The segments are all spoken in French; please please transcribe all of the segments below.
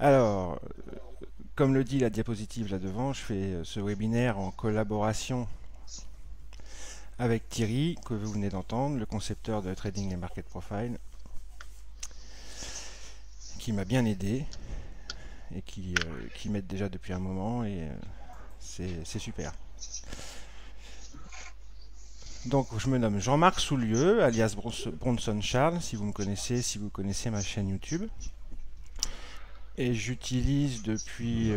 Alors, comme le dit la diapositive là devant, je fais ce webinaire en collaboration avec Thierry, que vous venez d'entendre, le concepteur de Trading et Market Profile, qui m'a bien aidé et qui m'aide déjà depuis un moment, et c'est super. Donc je me nomme Jean-Marc Soulieu, alias Bronson Charles, si vous me connaissez, si vous connaissez ma chaîne YouTube. Et j'utilise depuis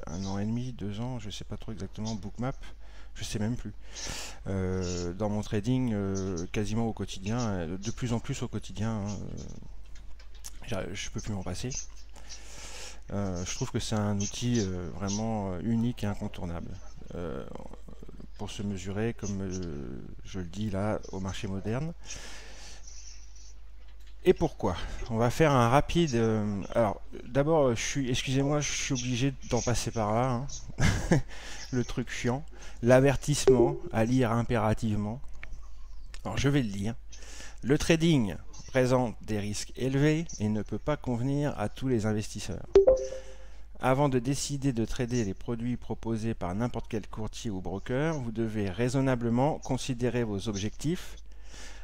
un an et demi, 2 ans, je ne sais pas trop exactement, Bookmap, je sais même plus. Dans mon trading, quasiment au quotidien, de plus en plus au quotidien, hein, je peux plus m'en passer. Je trouve que c'est un outil vraiment unique et incontournable pour se mesurer, comme je le dis là, au marché moderne. Et pourquoi? On va faire un rapide. Alors, d'abord, excusez-moi, je suis obligé d'en passer par là, hein. Le truc chiant. L'avertissement à lire impérativement. Alors, je vais le lire. Le trading présente des risques élevés et ne peut pas convenir à tous les investisseurs. Avant de décider de trader les produits proposés par n'importe quel courtier ou broker, vous devez raisonnablement considérer vos objectifs,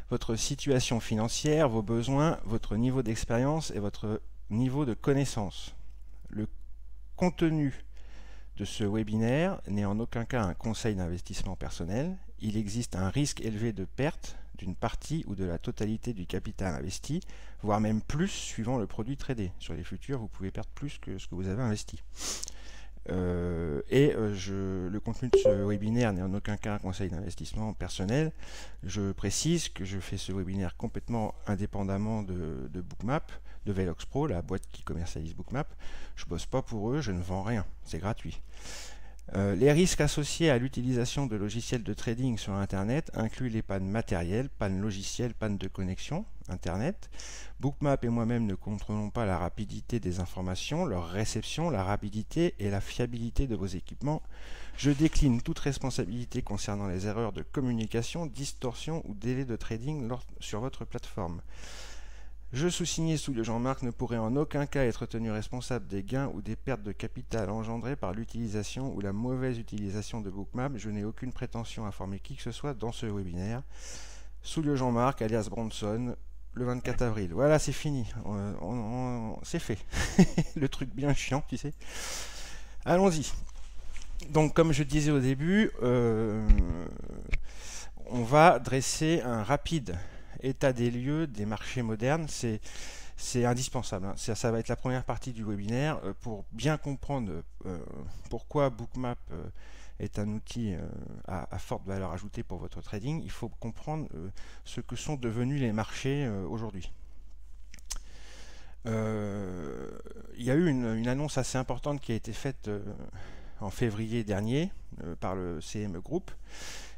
votre situation financière, vos besoins, votre niveau d'expérience et votre niveau de connaissance. Le contenu de ce webinaire n'est en aucun cas un conseil d'investissement personnel. Il existe un risque élevé de perte d'une partie ou de la totalité du capital investi, voire même plus suivant le produit tradé. Sur les futurs, vous pouvez perdre plus que ce que vous avez investi. Le contenu de ce webinaire n'est en aucun cas un conseil d'investissement personnel. Je précise que je fais ce webinaire complètement indépendamment de Bookmap, de Velox Pro, la boîte qui commercialise Bookmap. Je ne bosse pas pour eux, je ne vends rien, c'est gratuit. Les risques associés à l'utilisation de logiciels de trading sur Internet incluent les pannes matérielles, pannes logicielles, pannes de connexion Internet. Bookmap et moi-même ne contrôlons pas la rapidité des informations, leur réception, la rapidité et la fiabilité de vos équipements. Je décline toute responsabilité concernant les erreurs de communication, distorsion ou délai de trading sur votre plateforme. Je sous-signé sous le Jean-Marc ne pourrait en aucun cas être tenu responsable des gains ou des pertes de capital engendrées par l'utilisation ou la mauvaise utilisation de Bookmap. Je n'ai aucune prétention à informer qui que ce soit dans ce webinaire. Sous le Jean-Marc, alias Bronson, le 24 avril. Voilà, c'est fini. C'est fait. Le truc bien chiant, tu sais. Allons-y. Donc, comme je disais au début, on va dresser un rapide état des lieux des marchés modernes. C'est indispensable, hein. Ça va être la première partie du webinaire pour bien comprendre pourquoi Bookmap est un outil à forte valeur ajoutée pour votre trading. Il faut comprendre ce que sont devenus les marchés aujourd'hui. Il y a eu une annonce assez importante qui a été faite en février dernier par le CME Group,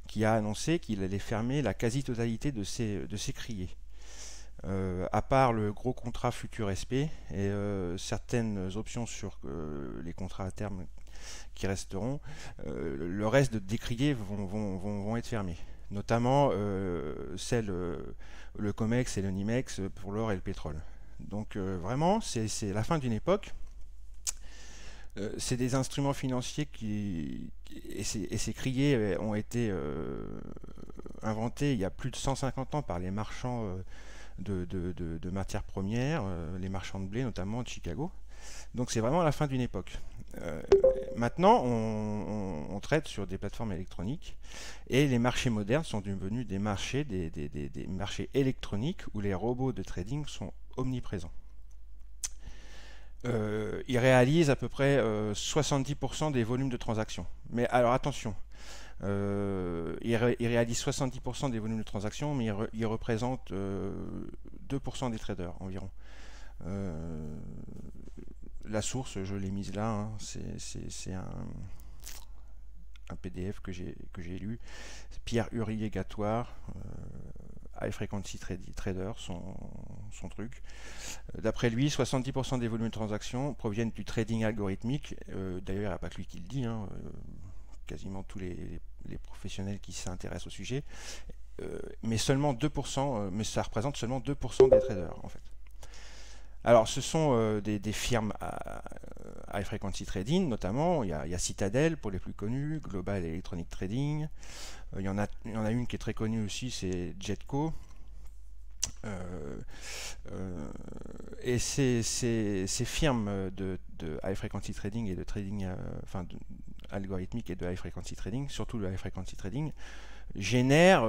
qui a annoncé qu'il allait fermer la quasi-totalité de ses criers. À part le gros contrat futur SP et certaines options sur les contrats à terme qui resteront, le reste des criers vont être fermés. Notamment le COMEX et le NYMEX pour l'or et le pétrole. Donc vraiment, c'est la fin d'une époque. C'est des instruments financiers et ces criers ont été inventés il y a plus de 150 ans par les marchands de matières premières, les marchands de blé notamment de Chicago. Donc c'est vraiment la fin d'une époque. Maintenant, on traite sur des plateformes électroniques et les marchés modernes sont devenus des marchés électroniques où les robots de trading sont omniprésents. Ils réalisent à peu près 70% des volumes de transactions. Mais alors attention, ils réalisent 70% des volumes de transactions, mais ils représentent 2% des traders environ. La source, je l'ai mise là, hein, c'est un PDF que j'ai lu. Pierre Hurier-Gatoire, High Frequency Trader, son truc. D'après lui, 70% des volumes de transactions proviennent du trading algorithmique. D'ailleurs, il n'y a pas que lui qui le dit, hein, quasiment tous les professionnels qui s'intéressent au sujet. Mais seulement 2%, mais ça représente seulement 2% des traders en fait. Alors, ce sont des firmes à high frequency trading, notamment. Il y a Citadel pour les plus connus, Global Electronic Trading. Il y en a une qui est très connue aussi, c'est Jetco. Euh, euh, et ces firmes de high frequency trading et de trading, enfin algorithmique et de high frequency trading, surtout le high frequency trading, génèrent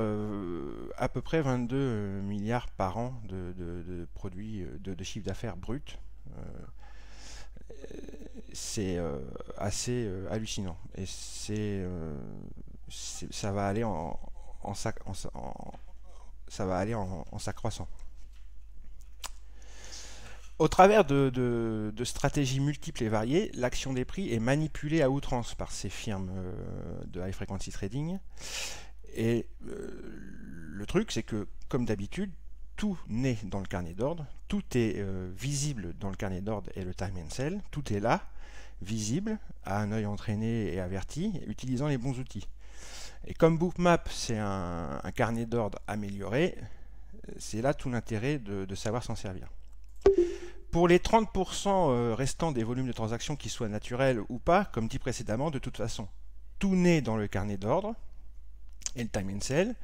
à peu près 22 milliards par an de produits de chiffre d'affaires brut. C'est assez hallucinant et ça va aller ça va aller en s'accroissant. Au travers de stratégies multiples et variées, l'action des prix est manipulée à outrance par ces firmes de high frequency trading. Et le truc, c'est que, comme d'habitude, tout naît dans le carnet d'ordre, tout est visible dans le carnet d'ordre et le time and sell, tout est là, visible, à un œil entraîné et averti, utilisant les bons outils. Et comme Bookmap, c'est un carnet d'ordre amélioré, c'est là tout l'intérêt de savoir s'en servir. Pour les 30% restants des volumes de transactions qui soient naturels ou pas, comme dit précédemment, de toute façon, tout naît dans le carnet d'ordre et le time and sell,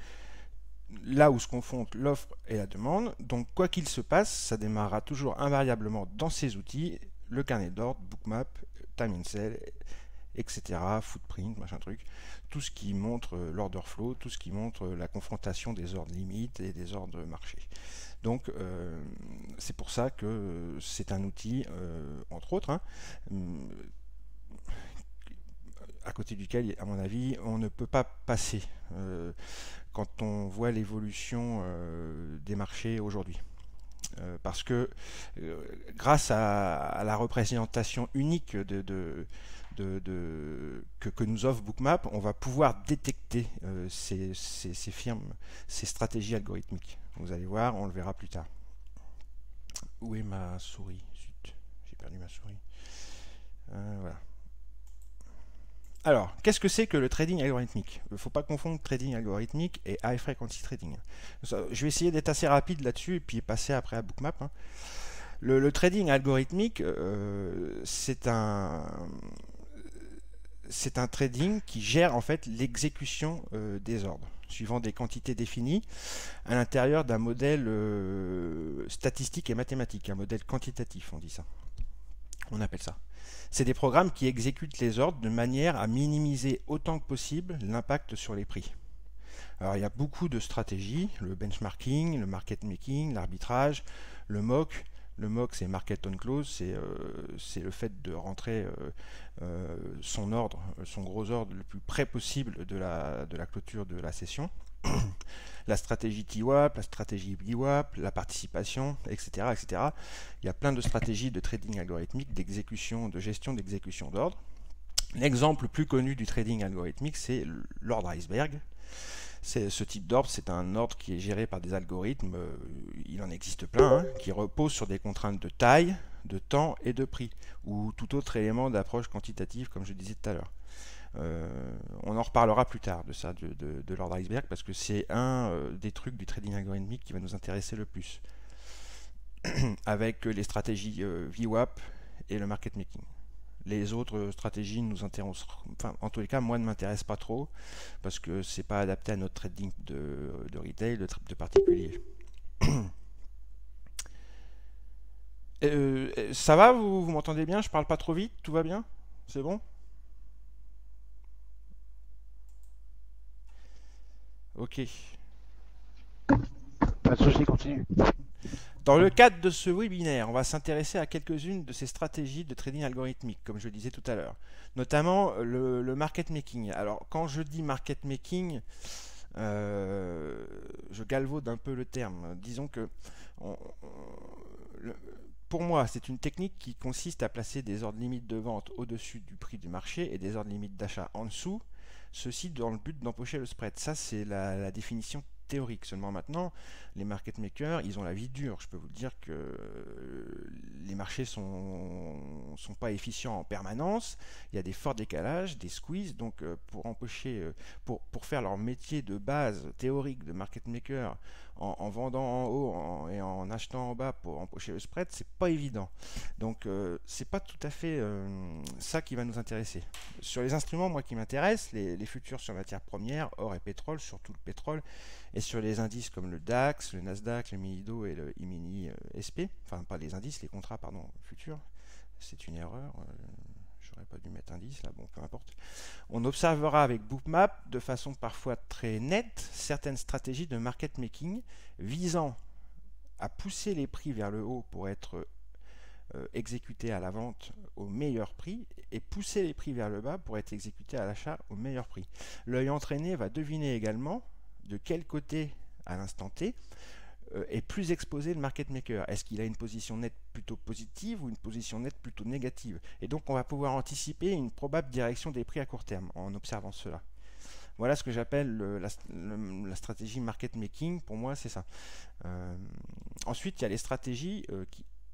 là où se confondent l'offre et la demande. Donc quoi qu'il se passe, ça démarrera toujours invariablement dans ces outils, le carnet d'ordre, Bookmap, time and sell, etc., footprint, machin truc, tout ce qui montre l'order flow, tout ce qui montre la confrontation des ordres limites et des ordres marché. Donc c'est pour ça que c'est un outil, entre autres, hein, à côté duquel, à mon avis, on ne peut pas passer quand on voit l'évolution des marchés aujourd'hui. Parce que grâce à la représentation unique que nous offre Bookmap, on va pouvoir détecter ces firmes, ces stratégies algorithmiques. Vous allez voir, on le verra plus tard. Où est ma souris? Zut, j'ai perdu ma souris. Voilà. Alors, qu'est-ce que c'est que le trading algorithmique? Il ne faut pas confondre trading algorithmique et high frequency trading. Je vais essayer d'être assez rapide là-dessus et puis passer après à Bookmap. Hein. Le trading algorithmique, c'est un trading qui gère en fait l'exécution des ordres suivant des quantités définies à l'intérieur d'un modèle statistique et mathématique, un modèle quantitatif, on dit ça. On appelle ça. C'est des programmes qui exécutent les ordres de manière à minimiser autant que possible l'impact sur les prix. Alors il y a beaucoup de stratégies, le benchmarking, le market making, l'arbitrage, le mock. Le mock, c'est market on close, c'est le fait de rentrer son ordre, son gros ordre le plus près possible de la clôture de la session. La stratégie TWAP, la stratégie BWAP, la participation, etc., etc. Il y a plein de stratégies de trading algorithmique, d'exécution, de gestion d'exécution d'ordre. L'exemple le plus connu du trading algorithmique, c'est l'ordre iceberg. Ce type d'ordre, c'est un ordre qui est géré par des algorithmes, il en existe plein, hein, qui reposent sur des contraintes de taille, de temps et de prix, ou tout autre élément d'approche quantitative, comme je disais tout à l'heure. On en reparlera plus tard de ça, de l'ordre iceberg, parce que c'est un des trucs du trading algorithmique qui va nous intéresser le plus, avec les stratégies VWAP et le market making. Les autres stratégies nous intéressent, enfin, en tous les cas, moi ne m'intéresse pas trop parce que c'est pas adapté à notre trading de retail, de particulier. Ça va, vous m'entendez bien? Je parle pas trop vite? Tout va bien? C'est bon? Ok. Pas de soucis, continue. Dans le cadre de ce webinaire, on va s'intéresser à quelques-unes de ces stratégies de trading algorithmique, comme je le disais tout à l'heure, notamment le market making. Alors, quand je dis market making, je galvaude un peu le terme. Disons que, pour moi, c'est une technique qui consiste à placer des ordres limites de vente au-dessus du prix du marché et des ordres limites d'achat en dessous, ceci dans le but d'empocher le spread. Ça, c'est la définition théorique. Seulement maintenant, les market makers, ils ont la vie dure. Je peux vous dire que les marchés sont pas efficients en permanence, il y a des forts décalages, des squeezes, donc pour faire leur métier de base théorique de market maker en vendant en haut et en achetant en bas pour empocher le spread, c'est pas évident. Donc c'est pas tout à fait ça qui va nous intéresser. Sur les instruments, moi qui m'intéressent, les futurs sur matières premières, or et pétrole, surtout le pétrole, et sur les indices comme le DAX, le Nasdaq, le Minido et le E-mini SP, enfin pas les indices, les contrats, pardon, futurs, c'est une erreur, j'aurais pas dû mettre indice là, bon peu importe. On observera avec Bookmap de façon parfois très nette certaines stratégies de market making visant à pousser les prix vers le haut pour être exécutés à la vente au meilleur prix et pousser les prix vers le bas pour être exécutés à l'achat au meilleur prix. L'œil entraîné va deviner également de quel côté à l'instant T est plus exposé le market maker. Est-ce qu'il a une position nette plutôt positive ou une position nette plutôt négative? Et donc on va pouvoir anticiper une probable direction des prix à court terme en observant cela. Voilà ce que j'appelle la stratégie market making. Pour moi, c'est ça. Ensuite, il y a les stratégies,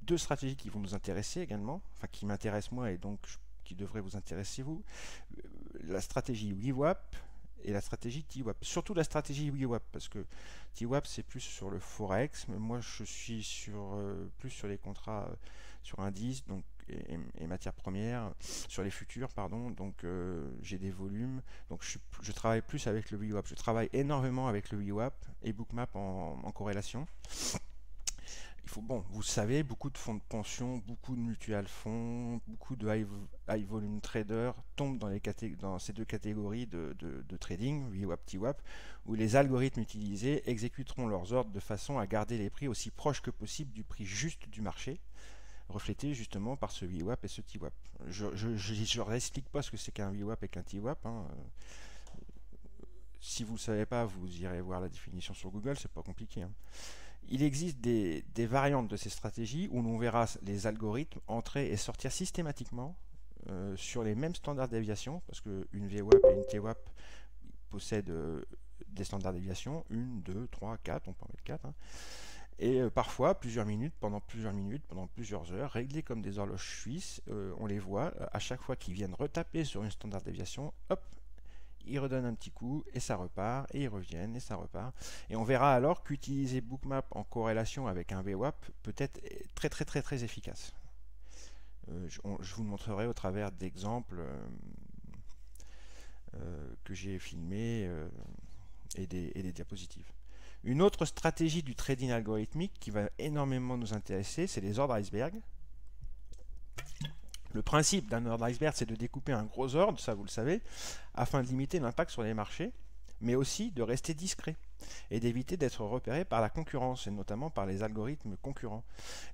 deux stratégies qui vont nous intéresser également, enfin qui m'intéressent moi et donc qui devraient vous intéresser vous. La stratégie VWAP et la stratégie TWAP. Surtout la stratégie VWAP, parce que TWAP c'est plus sur le Forex, mais moi je suis plus sur les contrats sur indices donc, et matières premières, sur les futurs, pardon, donc j'ai des volumes, donc je travaille plus avec le VWAP. Je travaille énormément avec le VWAP et Bookmap en corrélation. Bon, vous savez, beaucoup de fonds de pension, beaucoup de mutual fonds, beaucoup de high volume traders tombent dans ces deux catégories de trading, VWAP, TWAP, où les algorithmes utilisés exécuteront leurs ordres de façon à garder les prix aussi proches que possible du prix juste du marché, reflété justement par ce VWAP et ce TWAP. Je ne leur explique pas ce que c'est qu'un VWAP et qu'un TWAP. Si vous ne le savez pas, vous irez voir la définition sur Google, c'est pas compliqué. Il existe des variantes de ces stratégies où l'on verra les algorithmes entrer et sortir systématiquement sur les mêmes standards de déviation, parce qu'une VWAP et une TWAP possèdent des standards de déviation, 1, 2, 3, 4, on peut en mettre 4, et parfois plusieurs minutes, pendant plusieurs heures, réglés comme des horloges suisses, on les voit à chaque fois qu'ils viennent retaper sur une standard de déviation, hop, ils redonnent un petit coup et ça repart, et ils reviennent et ça repart. Et on verra alors qu'utiliser Bookmap en corrélation avec un VWAP peut être très efficace. Je vous le montrerai au travers d'exemples que j'ai filmés et des diapositives. Une autre stratégie du trading algorithmique qui va énormément nous intéresser, c'est les ordres iceberg. Le principe d'un ordre iceberg, c'est de découper un gros ordre, ça vous le savez, afin de limiter l'impact sur les marchés, mais aussi de rester discret et d'éviter d'être repéré par la concurrence, et notamment par les algorithmes concurrents.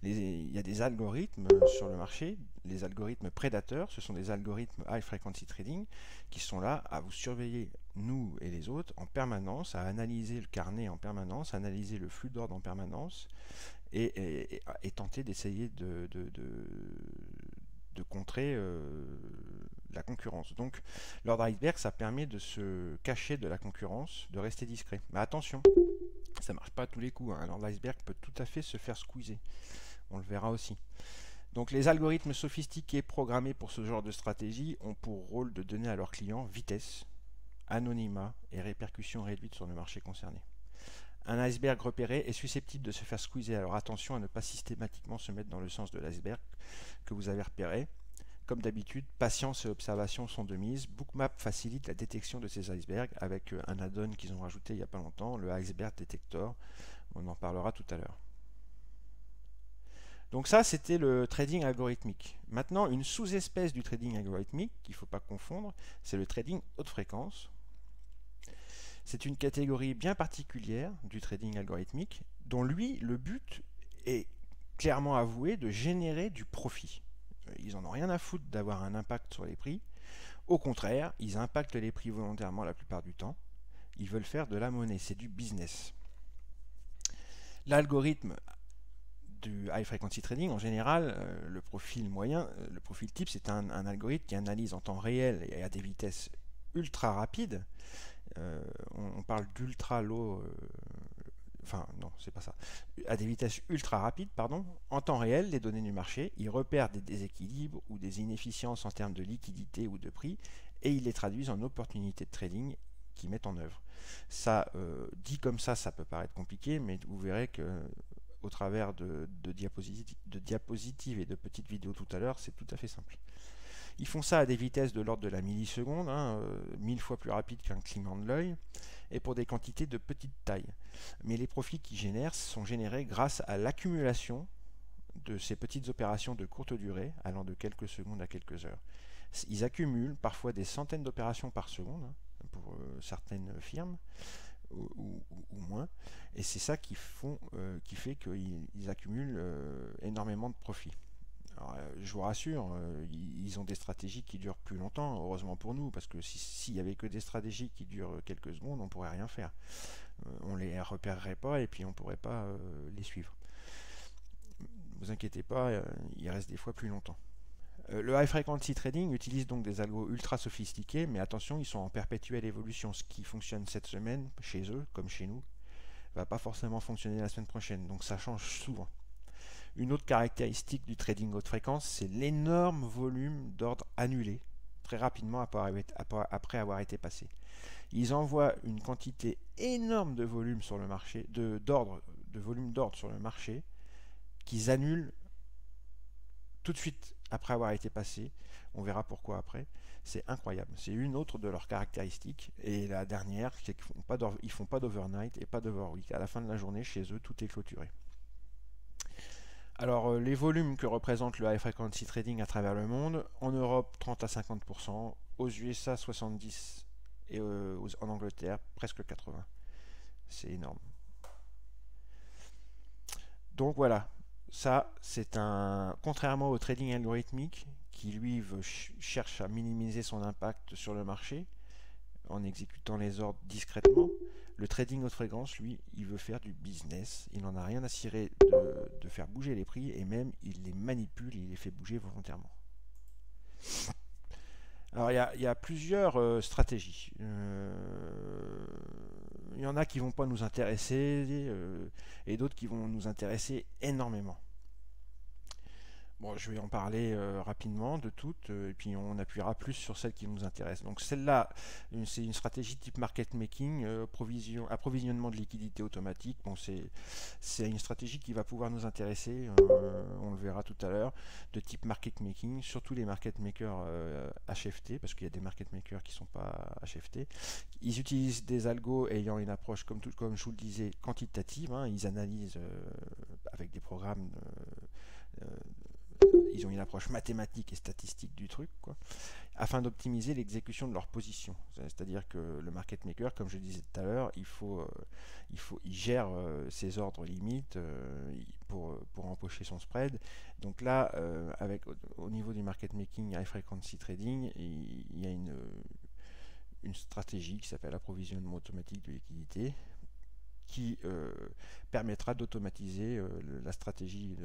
Il y a des algorithmes sur le marché, les algorithmes prédateurs, ce sont des algorithmes high frequency trading qui sont là à vous surveiller, nous et les autres, en permanence, à analyser le carnet en permanence, à analyser le flux d'ordre en permanence, et tenter d'essayer de contrer la concurrence. Donc l'ordre iceberg, ça permet de se cacher de la concurrence, de rester discret. Mais attention, ça marche pas à tous les coups. L'ordre iceberg peut tout à fait se faire squeezer. On le verra aussi. Donc les algorithmes sophistiqués programmés pour ce genre de stratégie ont pour rôle de donner à leurs clients vitesse, anonymat et répercussions réduites sur le marché concerné. Un iceberg repéré est susceptible de se faire squeezer, alors attention à ne pas systématiquement se mettre dans le sens de l'iceberg que vous avez repéré. Comme d'habitude, patience et observation sont de mise. Bookmap facilite la détection de ces icebergs avec un add-on qu'ils ont rajouté il n'y a pas longtemps, le Iceberg Detector. On en parlera tout à l'heure. Donc ça, c'était le trading algorithmique. Maintenant, une sous-espèce du trading algorithmique, qu'il ne faut pas confondre, c'est le trading haute fréquence. C'est une catégorie bien particulière du trading algorithmique, dont le but est clairement avoué de générer du profit. Ils n'en ont rien à foutre d'avoir un impact sur les prix. Au contraire, ils impactent les prix volontairement la plupart du temps. Ils veulent faire de la monnaie, c'est du business. L'algorithme du high frequency trading, en général, le profil moyen, le profil type, c'est un algorithme qui analyse en temps réel et à des vitesses ultra rapides. On parle d'ultra low enfin non, c'est pas ça, à des vitesses ultra rapides, pardon, en temps réel, les données du marché, ils repèrent des déséquilibres ou des inefficiences en termes de liquidité ou de prix, et ils les traduisent en opportunités de trading qu'ils mettent en œuvre. Ça, dit comme ça peut paraître compliqué, mais vous verrez que au travers de diapositives et de petites vidéos tout à l'heure, c'est tout à fait simple. Ils font ça à des vitesses de l'ordre de la milliseconde, 1000 fois plus rapide qu'un clignement de l'œil, et pour des quantités de petite taille. Mais les profits qu'ils génèrent sont générés grâce à l'accumulation de ces petites opérations de courte durée, allant de quelques secondes à quelques heures. Ils accumulent parfois des centaines d'opérations par seconde, pour certaines firmes, ou moins, et c'est ça qui fait qu'ils accumulent énormément de profits. Alors, je vous rassure, ils ont des stratégies qui durent plus longtemps, heureusement pour nous, parce que s'il n'y avait que des stratégies qui durent quelques secondes, on ne pourrait rien faire. On ne les repérerait pas et puis on ne pourrait pas les suivre. Ne vous inquiétez pas, ils restent des fois plus longtemps. Le high frequency trading utilise donc des algos ultra sophistiqués, mais attention, ils sont en perpétuelle évolution. Ce qui fonctionne cette semaine, chez eux, comme chez nous, va pas forcément fonctionner la semaine prochaine, donc ça change souvent. Une autre caractéristique du trading haute fréquence, c'est l'énorme volume d'ordres annulés très rapidement après avoir été passés. Ils envoient une quantité énorme de volume sur le marché, de volume d'ordre sur le marché, qu'ils annulent tout de suite après avoir été passés. On verra pourquoi après. C'est incroyable. C'est une autre de leurs caractéristiques. Et la dernière, c'est qu'ils ne font pas d'overnight et pas d'overweek. À la fin de la journée, chez eux, tout est clôturé. Alors, les volumes que représente le high frequency trading à travers le monde, en Europe 30 à 50%, aux USA 70% et en Angleterre presque 80%. C'est énorme. Donc voilà, ça c'est contrairement au trading algorithmique qui lui cherche à minimiser son impact sur le marché en exécutant les ordres discrètement, le trading haute fréquence, lui, il veut faire du business. Il n'en a rien à cirer de faire bouger les prix et même il les manipule, il les fait bouger volontairement. Alors il y a plusieurs stratégies. Il y en a qui vont pas nous intéresser et d'autres qui vont nous intéresser énormément. Bon, je vais en parler rapidement de toutes, et puis on appuiera plus sur celles qui nous intéressent. Donc celle-là, c'est une stratégie type market making, approvisionnement de liquidité automatique. Bon, c'est une stratégie qui va pouvoir nous intéresser, on le verra tout à l'heure, de type market making, surtout les market makers HFT, parce qu'il y a des market makers qui ne sont pas HFT. Ils utilisent des algos ayant une approche, comme je vous le disais, quantitative. Ils analysent avec des programmes ils ont une approche mathématique et statistique du truc, afin d'optimiser l'exécution de leur position. C'est-à-dire que le market maker, comme je disais tout à l'heure, il gère ses ordres limites pour empocher son spread. Donc là, au niveau du market making high frequency trading, il y a une stratégie qui s'appelle approvisionnement automatique de liquidité, qui permettra d'automatiser la stratégie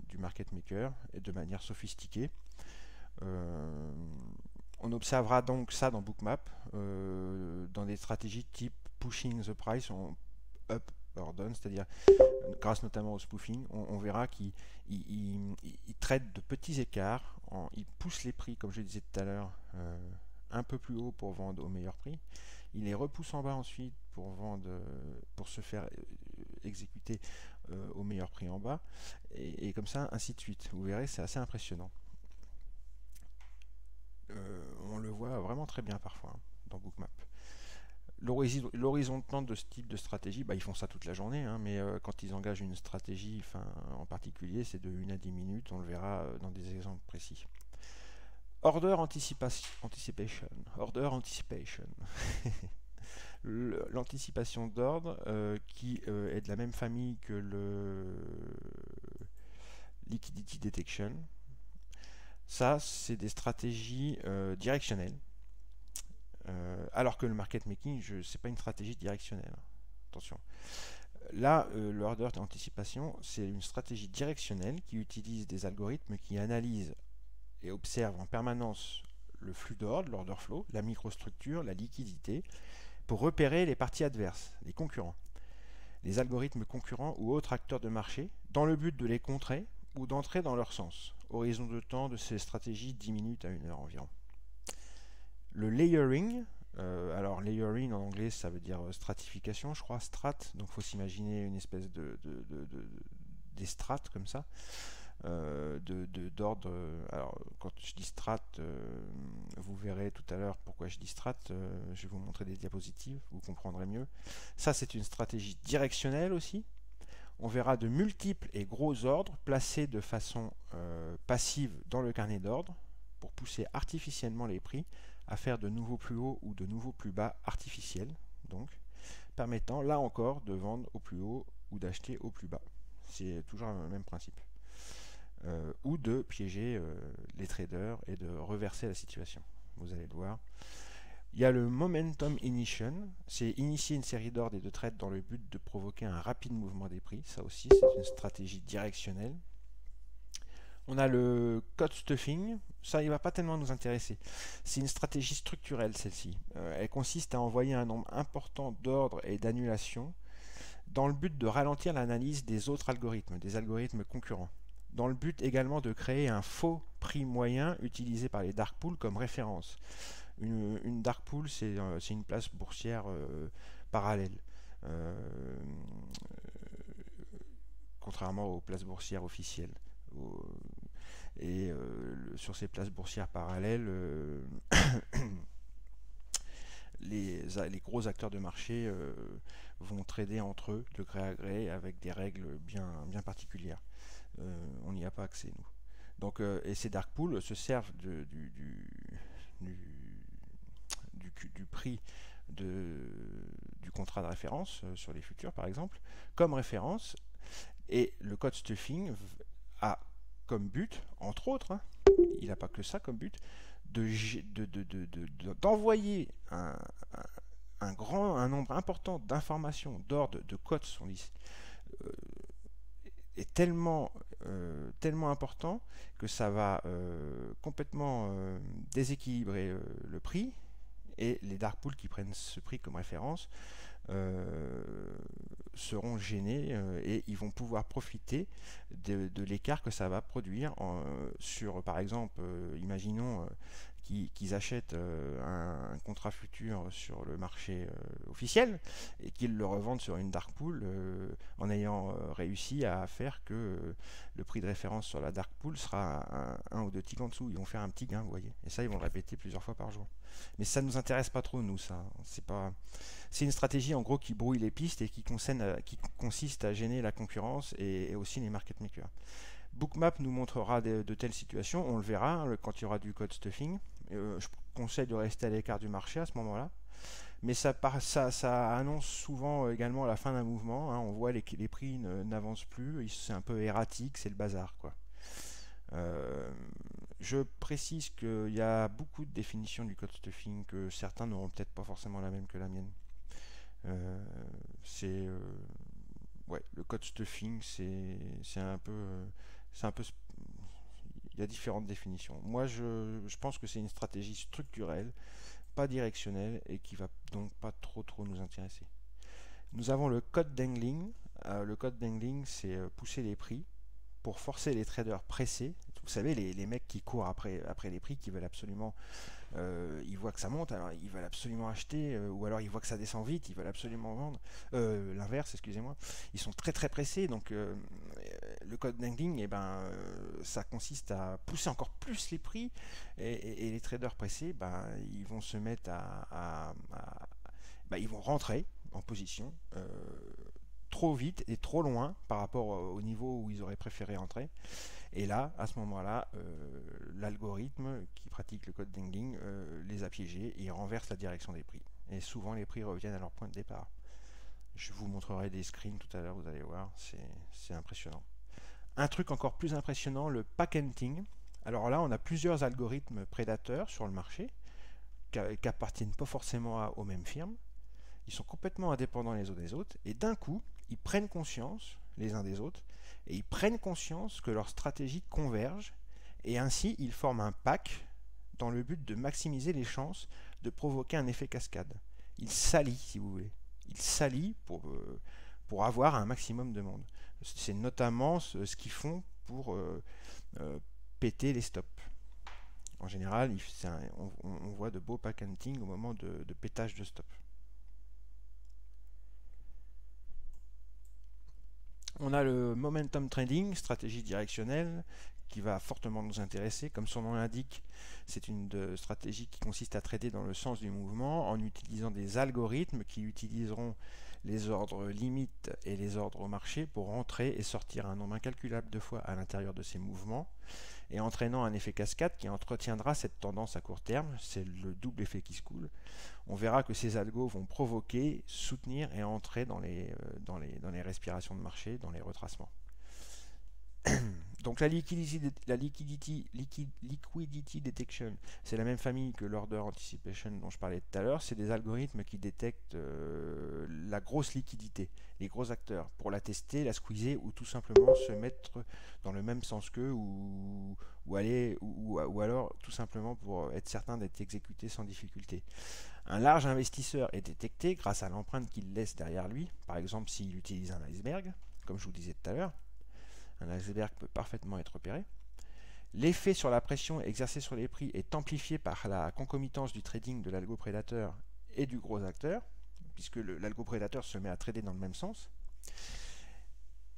du market maker et de manière sophistiquée. On observera donc ça dans Bookmap, dans des stratégies type pushing the price en up or down, c'est-à-dire grâce notamment au spoofing, on verra qu'il traite de petits écarts, il pousse les prix, comme je le disais tout à l'heure, un peu plus haut pour vendre au meilleur prix. Il les repousse en bas ensuite pour se faire exécuter au meilleur prix en bas, et comme ça, ainsi de suite. Vous verrez, c'est assez impressionnant. On le voit vraiment très bien parfois dans Bookmap. L'horizon de temps de ce type de stratégie, ils font ça toute la journée, mais quand ils engagent une stratégie en particulier, c'est de 1 à 10 minutes, on le verra dans des exemples précis. Order anticipation. Order anticipation. L'anticipation d'ordre qui est de la même famille que le liquidity detection. Ça, c'est des stratégies directionnelles. Alors que le market making, c'est pas une stratégie directionnelle. Attention. Là, l'order d'anticipation, c'est une stratégie directionnelle qui utilise des algorithmes qui analysent et observent en permanence le flux d'ordre, l'order flow, la microstructure, la liquidité, pour repérer les parties adverses, les concurrents. les algorithmes concurrents ou autres acteurs de marché dans le but de les contrer ou d'entrer dans leur sens. Horizon de temps de ces stratégies 10 minutes à 1 heure environ. Le layering, alors layering en anglais ça veut dire stratification, je crois, strat, donc il faut s'imaginer une espèce des strates comme ça, d'ordre. Alors quand je dis strat, vous verrez tout à l'heure pourquoi je dis strat, je vais vous montrer des diapositives, vous comprendrez mieux. Ça c'est une stratégie directionnelle aussi. On verra de multiples et gros ordres placés de façon passive dans le carnet d'ordre pour pousser artificiellement les prix à faire de nouveaux plus hauts ou de nouveaux plus bas artificiels, donc permettant là encore de vendre au plus haut ou d'acheter au plus bas. C'est toujours le même principe. Ou de piéger les traders et de reverser la situation. Vous allez le voir. Il y a le momentum initiation, c'est initier une série d'ordres et de trades dans le but de provoquer un rapide mouvement des prix. Ça aussi, c'est une stratégie directionnelle. On a le code stuffing, ça il ne va pas tellement nous intéresser. C'est une stratégie structurelle celle-ci. Elle consiste à envoyer un nombre important d'ordres et d'annulations dans le but de ralentir l'analyse des autres algorithmes, des algorithmes concurrents. Dans le but également de créer un faux prix moyen utilisé par les dark pools comme référence. Une dark pool, c'est une place boursière parallèle. Contrairement aux places boursières officielles. Sur ces places boursières parallèles, les gros acteurs de marché vont trader entre eux de gré à gré avec des règles bien particulières. On n'y a pas accès, nous. Donc, et ces dark pools se servent du prix du contrat de référence sur les futurs, par exemple, comme référence. Et le code stuffing a comme but, entre autres, il n'a pas que ça comme but, d'envoyer un nombre important d'informations, d'ordres, de codes est tellement important que ça va complètement déséquilibrer le prix, et les dark pools qui prennent ce prix comme référence seront gênés et ils vont pouvoir profiter de l'écart que ça va produire sur, par exemple, imaginons qu'ils achètent un contrat futur sur le marché officiel et qu'ils le revendent sur une dark pool en ayant réussi à faire que le prix de référence sur la dark pool sera un ou deux ticks en dessous. Ils vont faire un petit gain, vous voyez. Et ça, ils vont le répéter plusieurs fois par jour. Mais ça ne nous intéresse pas trop, nous, ça. C'est une stratégie, en gros, qui brouille les pistes et qui consiste à gêner la concurrence et aussi les market makers. Bookmap nous montrera de telles situations, on le verra quand il y aura du code stuffing. Je conseille de rester à l'écart du marché à ce moment-là. Mais ça annonce souvent également la fin d'un mouvement. On voit les prix n'avancent plus, c'est un peu erratique, c'est le bazar, quoi. Je précise qu'il y a beaucoup de définitions du code stuffing que certains n'auront peut-être pas forcément la même que la mienne. Le code stuffing, c'est un peu, il y a différentes définitions. Moi, je pense que c'est une stratégie structurelle, pas directionnelle, et qui va donc pas trop nous intéresser. Nous avons le code dangling. Le code dangling, c'est pousser les prix pour forcer les traders pressés. Vous savez, les mecs qui courent après les prix, qui veulent absolument, ils voient que ça monte, alors ils veulent absolument acheter, ou alors ils voient que ça descend vite, ils veulent absolument vendre. L'inverse, excusez-moi. Ils sont très pressés, donc le code dangling, ça consiste à pousser encore plus les prix, et les traders pressés, ils vont se mettre ils vont rentrer en position trop vite et trop loin par rapport au niveau où ils auraient préféré entrer. Et là, à ce moment-là, l'algorithme qui pratique le code dangling les a piégés et renverse la direction des prix. Et souvent, les prix reviennent à leur point de départ. Je vous montrerai des screens tout à l'heure, vous allez voir, c'est impressionnant. Un truc encore plus impressionnant, le pack hunting. Alors là, on a plusieurs algorithmes prédateurs sur le marché qui appartiennent pas forcément aux mêmes firmes. Ils sont complètement indépendants les uns des autres, et d'un coup, ils prennent conscience les uns des autres, et ils prennent conscience que leurs stratégies convergent, et ainsi ils forment un pack dans le but de maximiser les chances de provoquer un effet cascade. Ils s'allient, si vous voulez. Ils s'allient pour pour avoir un maximum de monde. C'est notamment ce qu'ils font pour péter les stops. En général, on voit de beaux pack hunting au moment de pétage de stop. On a le momentum trading, stratégie directionnelle, qui va fortement nous intéresser. Comme son nom l'indique, c'est une stratégie qui consiste à trader dans le sens du mouvement en utilisant des algorithmes qui utiliseront les ordres limites et les ordres au marché pour entrer et sortir un nombre incalculable de fois à l'intérieur de ces mouvements et entraînant un effet cascade qui entretiendra cette tendance à court terme. C'est le double effet qui se coule. On verra que ces algos vont provoquer, soutenir et entrer dans les respirations de marché, dans les retracements. Donc la liquidity detection, c'est la même famille que l'order anticipation dont je parlais tout à l'heure. C'est des algorithmes qui détectent la grosse liquidité, les gros acteurs, pour la tester, la squeezer ou tout simplement se mettre dans le même sens qu'eux ou alors tout simplement pour être certain d'être exécuté sans difficulté. Un large investisseur est détecté grâce à l'empreinte qu'il laisse derrière lui, par exemple s'il utilise un iceberg, comme je vous disais tout à l'heure. Un iceberg peut parfaitement être repéré. L'effet sur la pression exercée sur les prix est amplifié par la concomitance du trading de l'algo-prédateur et du gros acteur, puisque l'algo-prédateur se met à trader dans le même sens.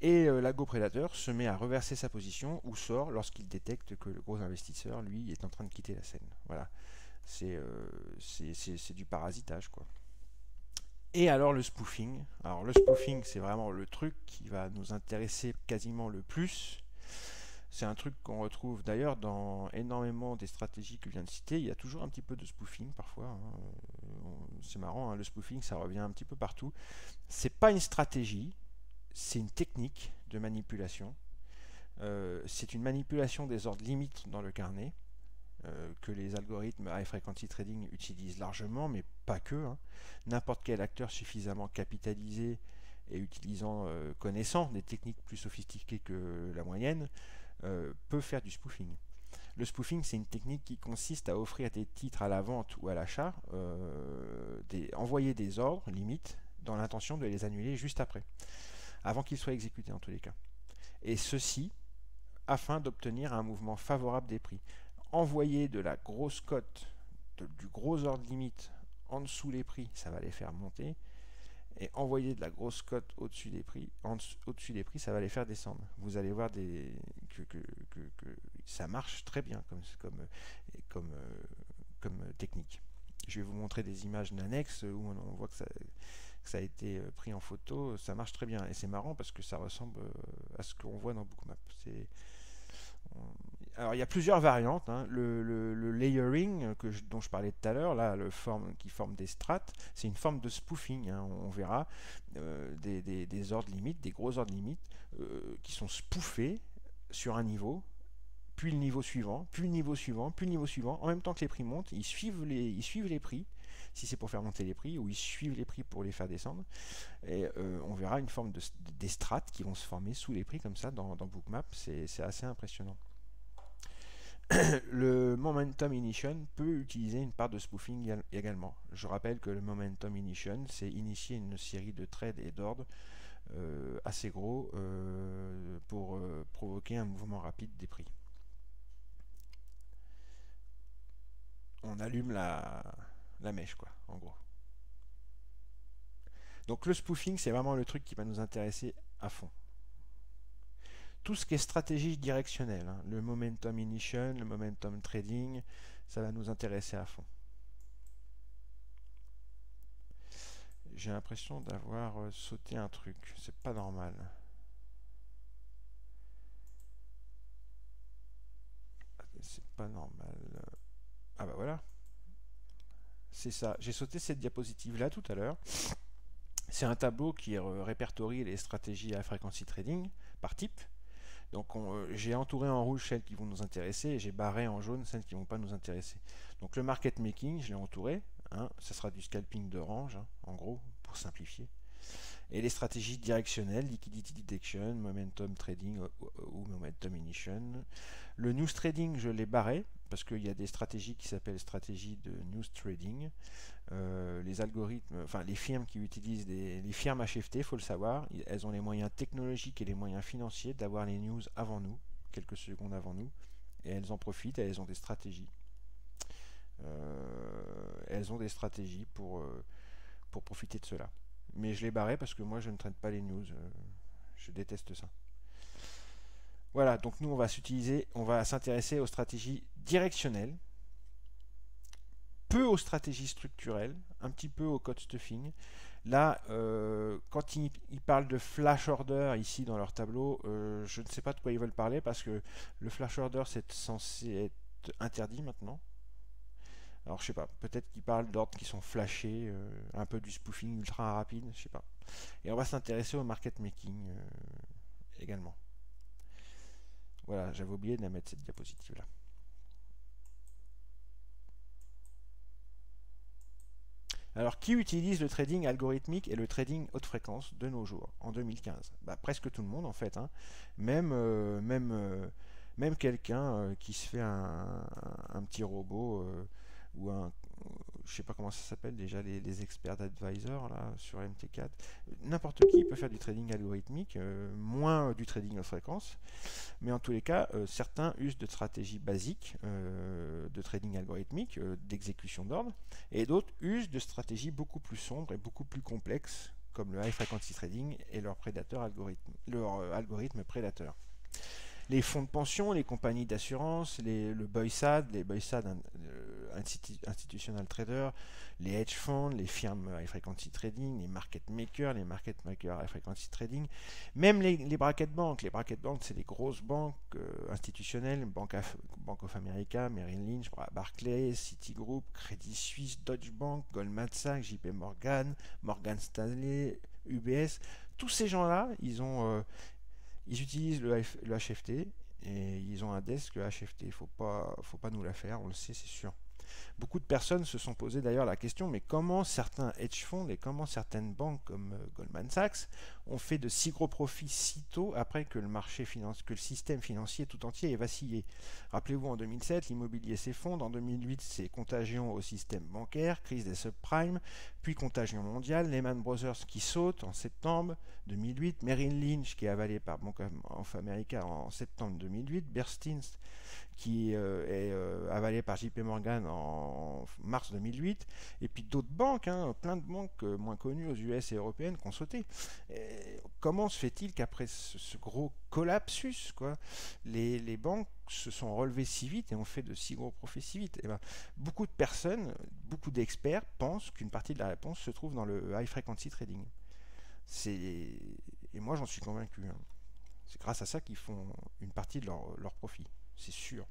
Et l'algo-prédateur se met à reverser sa position ou sort lorsqu'il détecte que le gros investisseur, lui, est en train de quitter la scène. Voilà. C'est du parasitage, quoi. Et alors le spoofing. Alors le spoofing, c'est vraiment le truc qui va nous intéresser quasiment le plus. C'est un truc qu'on retrouve d'ailleurs dans énormément des stratégies que je viens de citer. Il y a toujours un petit peu de spoofing parfois. Hein. C'est marrant, hein, le spoofing, ça revient un petit peu partout. C'est pas une stratégie, c'est une technique de manipulation. C'est une manipulation des ordres limites dans le carnet. Que les algorithmes high frequency trading utilisent largement, mais pas que. Hein. N'importe quel acteur suffisamment capitalisé et connaissant des techniques plus sophistiquées que la moyenne peut faire du spoofing. Le spoofing, c'est une technique qui consiste à offrir des titres à la vente ou à l'achat, envoyer des ordres limites dans l'intention de les annuler juste après, avant qu'ils soient exécutés en tous les cas. Et ceci afin d'obtenir un mouvement favorable des prix. Envoyer de la grosse cote, du gros ordre limite en dessous les prix, ça va les faire monter. Et envoyer de la grosse cote au-dessus des prix, ça va les faire descendre. Vous allez voir que ça marche très bien comme technique. Je vais vous montrer des images d'annexes où on voit que ça a été pris en photo. Ça marche très bien. Et c'est marrant parce que ça ressemble à ce qu'on voit dans Bookmap. Alors il y a plusieurs variantes, hein. Le layering dont je parlais tout à l'heure, là, qui forme des strates, c'est une forme de spoofing, hein. On verra des ordres limites, des gros ordres limites qui sont spoofés sur un niveau, puis le niveau suivant, puis le niveau suivant, puis le niveau suivant, en même temps que les prix montent, ils suivent les prix, si c'est pour faire monter les prix, ou ils suivent les prix pour les faire descendre, et on verra une forme des strates qui vont se former sous les prix comme ça dans Bookmap, c'est assez impressionnant. Le Momentum Ignition peut utiliser une part de spoofing également. Je rappelle que le Momentum Ignition, c'est initier une série de trades et d'ordres assez gros pour provoquer un mouvement rapide des prix. On allume la mèche, quoi, en gros. Donc le spoofing, c'est vraiment le truc qui va nous intéresser à fond. Tout ce qui est stratégie directionnelle, hein, le momentum ignition, le momentum trading, ça va nous intéresser à fond. J'ai l'impression d'avoir sauté un truc, c'est pas normal. C'est pas normal. Ah bah voilà. C'est ça. J'ai sauté cette diapositive là tout à l'heure. C'est un tableau qui répertorie les stratégies à frequency trading par type. Donc j'ai entouré en rouge celles qui vont nous intéresser et j'ai barré en jaune celles qui ne vont pas nous intéresser. Donc le market making, je l'ai entouré, hein, ça sera du scalping de range, hein, en gros, pour simplifier. et les stratégies directionnelles, liquidity detection, momentum trading ou momentum ignition. Le news trading, je l'ai barré parce qu'il y a des stratégies qui s'appellent stratégies de news trading. Les algorithmes, enfin les firmes qui utilisent les firmes HFT, il faut le savoir, elles ont les moyens technologiques et les moyens financiers d'avoir les news avant nous, quelques secondes avant nous, et elles en profitent, et elles ont des stratégies. Pour profiter de cela. Mais je l'ai barré parce que moi je ne traite pas les news, je déteste ça. Voilà, donc nous on va s'intéresser aux stratégies directionnelles, peu aux stratégies structurelles, un petit peu au code stuffing. Là, quand ils parlent de flash order ici dans leur tableau, je ne sais pas de quoi ils veulent parler parce que le flash order c'est censé être interdit maintenant. Alors je sais pas, peut-être qu'ils parlent d'ordres qui sont flashés, un peu du spoofing ultra rapide, je sais pas. Et on va s'intéresser au market making également. Voilà, j'avais oublié de la mettre cette diapositive là. Alors, qui utilise le trading algorithmique et le trading haute fréquence de nos jours, en 2015? Presque tout le monde, en fait. Hein. Même quelqu'un qui se fait un petit robot ou je sais pas comment ça s'appelle déjà, les experts advisors là, sur MT4. N'importe qui peut faire du trading algorithmique, moins du trading haute fréquence. Mais en tous les cas, certains usent de stratégies basiques de trading algorithmique, d'exécution d'ordre, et d'autres usent de stratégies beaucoup plus sombres et beaucoup plus complexes, comme le high frequency trading et leur algorithme prédateur. Les fonds de pension, les compagnies d'assurance, le BOISAD, les BOISAD Institutional Traders, les hedge funds, les firmes high frequency trading, les market makers high frequency trading, même les bracket banks. Les bracket banks, c'est les grosses banques institutionnelles, Bank of America, Merrill Lynch, Barclays, Citigroup, Credit Suisse, Deutsche Bank, Goldman Sachs, JP Morgan, Morgan Stanley, UBS. Tous ces gens-là, ils utilisent le HFT et ils ont un desk HFT. Faut pas nous la faire, on le sait, c'est sûr. Beaucoup de personnes se sont posé d'ailleurs la question, mais comment certains hedge funds et comment certaines banques comme Goldman Sachs ont fait de si gros profits si tôt après que le système financier tout entier ait vacillé. Rappelez-vous, en 2007, l'immobilier s'effondre, en 2008, c'est contagion au système bancaire, crise des subprimes, puis contagion mondiale, Lehman Brothers qui saute en septembre 2008, Merrill Lynch qui est avalé par Bank of America en septembre 2008, Bernstein qui est avalé par JP Morgan en mars 2008, et puis d'autres banques, plein de banques moins connues aux US et européennes qui ont sauté. Et comment se fait-il qu'après ce gros collapsus, les banques se sont relevées si vite et ont fait de si gros profits si vite? Beaucoup de personnes, beaucoup d'experts pensent qu'une partie de la réponse se trouve dans le high frequency trading. Et moi j'en suis convaincu. C'est grâce à ça qu'ils font une partie de leur profit. C'est sûr.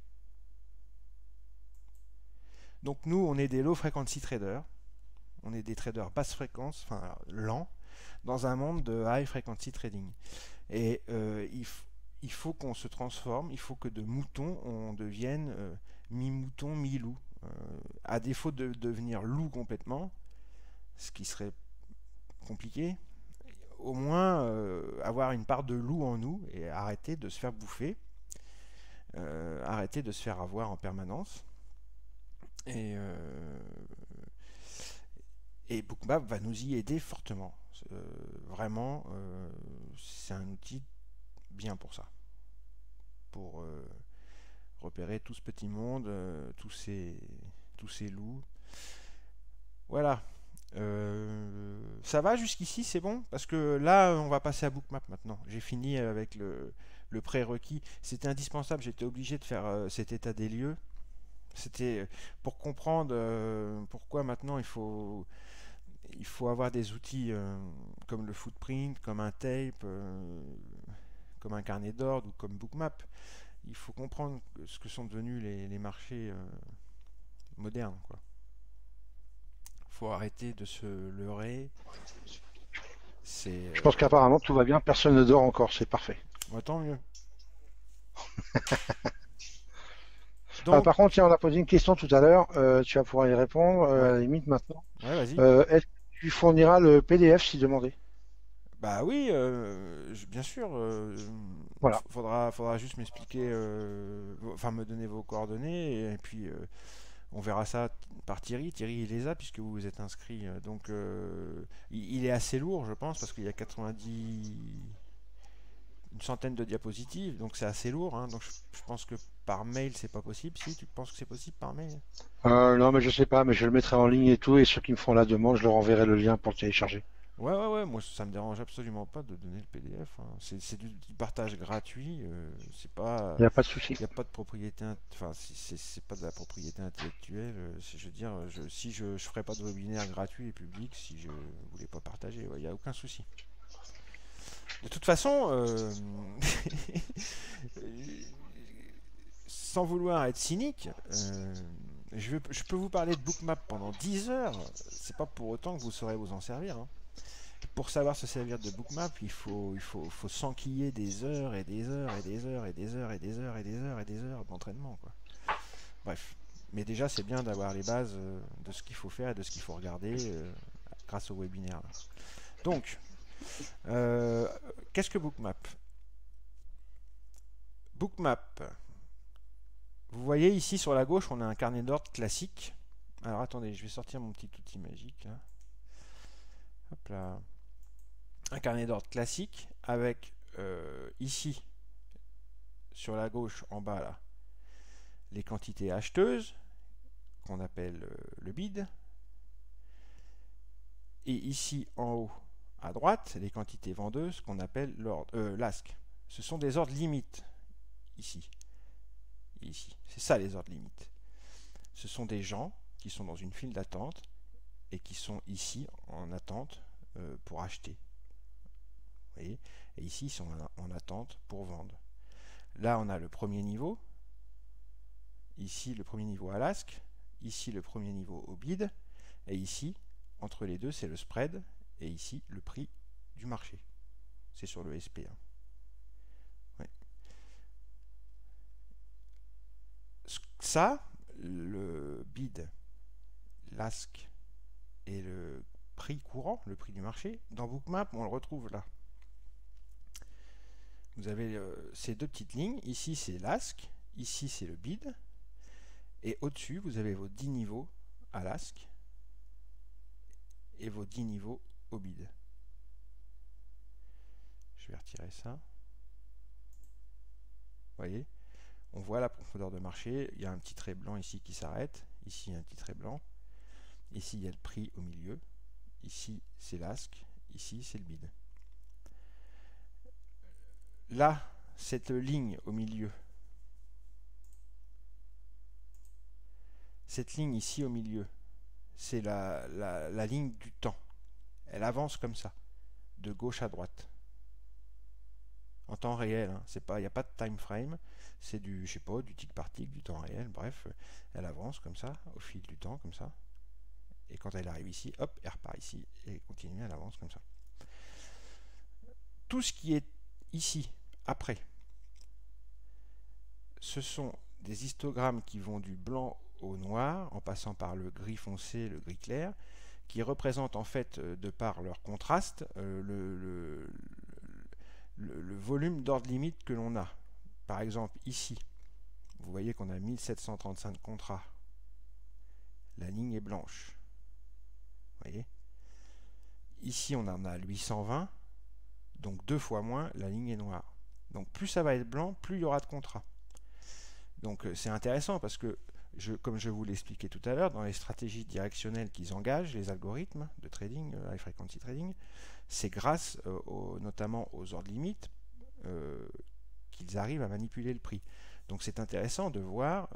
Donc nous, on est des low frequency traders. On est des traders basse fréquence, enfin lents, dans un monde de high frequency trading. Et il faut qu'on se transforme, il faut que de mouton, on devienne mi-mouton, mi-loup. À défaut de devenir loup complètement, ce qui serait compliqué, au moins avoir une part de loup en nous et arrêter de se faire bouffer. Arrêter de se faire avoir en permanence. Et Bookmap va nous y aider fortement. Vraiment, c'est un outil bien pour ça. Pour repérer tout ce petit monde, tous ces loups. Voilà. Ça va jusqu'ici, c'est bon? Parce que là, on va passer à Bookmap maintenant. J'ai fini avec le prérequis. C'était indispensable, j'étais obligé de faire cet état des lieux. C'était pour comprendre pourquoi maintenant il faut avoir des outils comme le footprint, comme un tape, comme un carnet d'ordre ou comme Bookmap. Il faut comprendre ce que sont devenus les marchés modernes, quoi. Faut arrêter de se leurrer. Je pense qu'apparemment tout va bien, personne ne dort encore, c'est parfait. Tant mieux. Donc, par contre, tiens, on a posé une question tout à l'heure, tu vas pouvoir y répondre à la limite maintenant. Ouais, vas-y. Est-ce que tu fourniras le PDF si demandé? Bah oui, bien sûr. Voilà. Faudra juste m'expliquer, enfin me donner vos coordonnées et puis on verra ça par Thierry. Thierry, il les a puisque vous vous êtes inscrit. Donc, il est assez lourd, je pense, parce qu'il y a 90, une centaine de diapositives, donc c'est assez lourd. Hein. Donc, je pense que par mail, c'est pas possible. Si, tu penses que c'est possible par mail? Non, mais je sais pas, mais je le mettrai en ligne et tout, et ceux qui me font la demande, je leur enverrai le lien pour le télécharger. Ouais, moi ça me dérange absolument pas de donner le PDF. Hein. C'est du partage gratuit. C'est Il pas, n'y a pas de souci. il n'y a pas de propriété, enfin, c'est pas de la propriété intellectuelle. Je veux dire, si je ferais pas de webinaire gratuit et public si je voulais pas partager, il n'y a aucun souci. De toute façon, sans vouloir être cynique, je peux vous parler de Bookmap pendant 10 heures. C'est pas pour autant que vous saurez vous en servir. Hein. Pour savoir se servir de Bookmap, faut s'enquiller des heures et des heures et des heures et des heures et des heures et des heures et des heures d'entraînement. Quoi. Bref. Mais déjà, c'est bien d'avoir les bases de ce qu'il faut faire et de ce qu'il faut regarder grâce au webinaire. Là. Donc, qu'est-ce que Bookmap? Bookmap. Vous voyez ici sur la gauche, on a un carnet d'ordre classique. Alors attendez, je vais sortir mon petit outil magique. Là. Hop là. Un carnet d'ordre classique avec ici sur la gauche en bas là les quantités acheteuses qu'on appelle le bid et ici en haut à droite les quantités vendeuses qu'on appelle l'ask. Ce sont des ordres limites ici et ici. C'est ça les ordres limites. Ce sont des gens qui sont dans une file d'attente et qui sont ici en attente pour acheter. Vous voyez, et ici ils sont en attente pour vendre. Là on a le premier niveau, ici le premier niveau à l'ask, ici le premier niveau au bid, et ici entre les deux c'est le spread, et ici le prix du marché. C'est sur le SP1. Ouais. Ça, le bid, l'ask et le prix courant, le prix du marché, dans Bookmap on le retrouve là. Vous avez ces deux petites lignes, ici c'est l'ask, ici c'est le bid, et au-dessus vous avez vos 10 niveaux à l'ask et vos 10 niveaux au bid. Je vais retirer ça. Vous voyez, on voit la profondeur de marché, il y a un petit trait blanc ici qui s'arrête, ici il y a un petit trait blanc, ici il y a le prix au milieu, ici c'est l'ask, ici c'est le bid. Là, cette ligne au milieu, cette ligne ici au milieu, c'est la ligne du temps. Elle avance comme ça, de gauche à droite. En temps réel, hein. Il n'y a pas de time frame, c'est du, je sais pas, du tic par tic, du temps réel, bref, elle avance comme ça, au fil du temps, comme ça. Et quand elle arrive ici, hop, elle repart ici, et continue, elle avance comme ça. Tout ce qui est ici, après, ce sont des histogrammes qui vont du blanc au noir, en passant par le gris foncé, le gris clair, qui représentent en fait, de par leur contraste, le volume d'ordre limite que l'on a. Par exemple, ici, vous voyez qu'on a 1735 contrats. La ligne est blanche. Vous voyez ? Ici, on en a 820, donc 2 fois moins, la ligne est noire. Donc plus ça va être blanc, plus il y aura de contrats. Donc c'est intéressant parce que, comme je vous l'expliquais tout à l'heure, dans les stratégies directionnelles qu'ils engagent, les algorithmes de trading, high frequency trading, c'est grâce notamment aux ordres limites qu'ils arrivent à manipuler le prix. Donc c'est intéressant de voir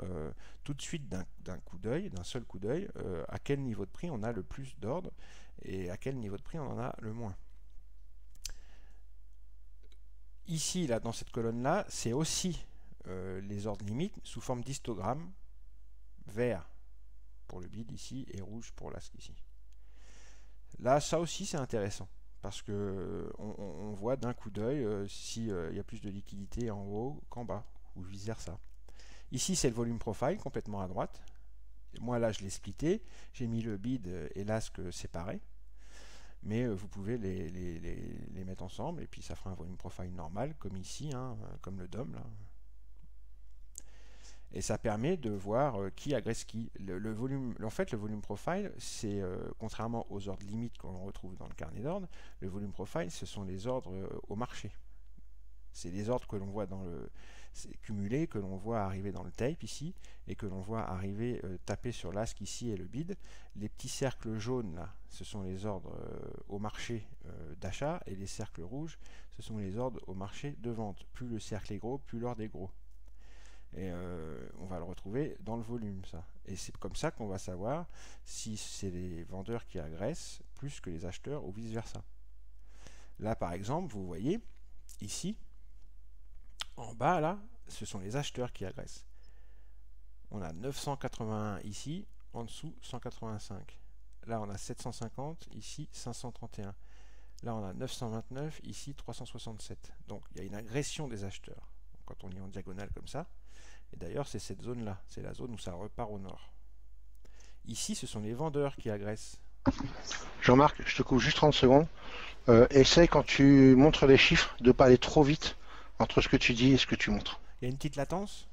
tout de suite d'un coup d'œil, d'un seul coup d'œil, à quel niveau de prix on a le plus d'ordres et à quel niveau de prix on en a le moins. Ici, là, dans cette colonne-là, c'est aussi les ordres limites sous forme d'histogramme, vert pour le bid ici et rouge pour l'ask ici. Là, ça aussi c'est intéressant parce que on voit d'un coup d'œil s'il y a plus de liquidité en haut qu'en bas ou vice versa. Ici c'est le volume profile complètement à droite. Moi là je l'ai splitté, j'ai mis le bid et l'ask séparés. mais vous pouvez les mettre ensemble et puis ça fera un volume profile normal, comme ici, hein, comme le DOM là. Et ça permet de voir qui agresse qui. En fait, le volume profile, c'est contrairement aux ordres limites qu'on retrouve dans le carnet d'ordre, le volume profile, ce sont les ordres au marché. C'est les ordres que l'on voit dans le cumulé, que l'on voit arriver dans le tape ici, et que l'on voit arriver taper sur l'ASC ici et le bid. Les petits cercles jaunes là, ce sont les ordres au marché d'achat, et les cercles rouges, ce sont les ordres au marché de vente. Plus le cercle est gros, plus l'ordre est gros. Et on va le retrouver dans le volume, ça. Et c'est comme ça qu'on va savoir si c'est les vendeurs qui agressent plus que les acheteurs ou vice versa. Là, par exemple, vous voyez ici, en bas, là, ce sont les acheteurs qui agressent. On a 981 ici, en dessous 185. Là, on a 750, ici 531. Là, on a 929, ici 367. Donc, il y a une agression des acheteurs quand on lit en diagonale comme ça. Et d'ailleurs, c'est cette zone-là, c'est la zone où ça repart au nord. Ici, ce sont les vendeurs qui agressent. Jean-Marc, je te coupe juste 30 secondes. Essaye quand tu montres les chiffres de ne pas aller trop vite entre ce que tu dis et ce que tu montres. Il y a une petite latence?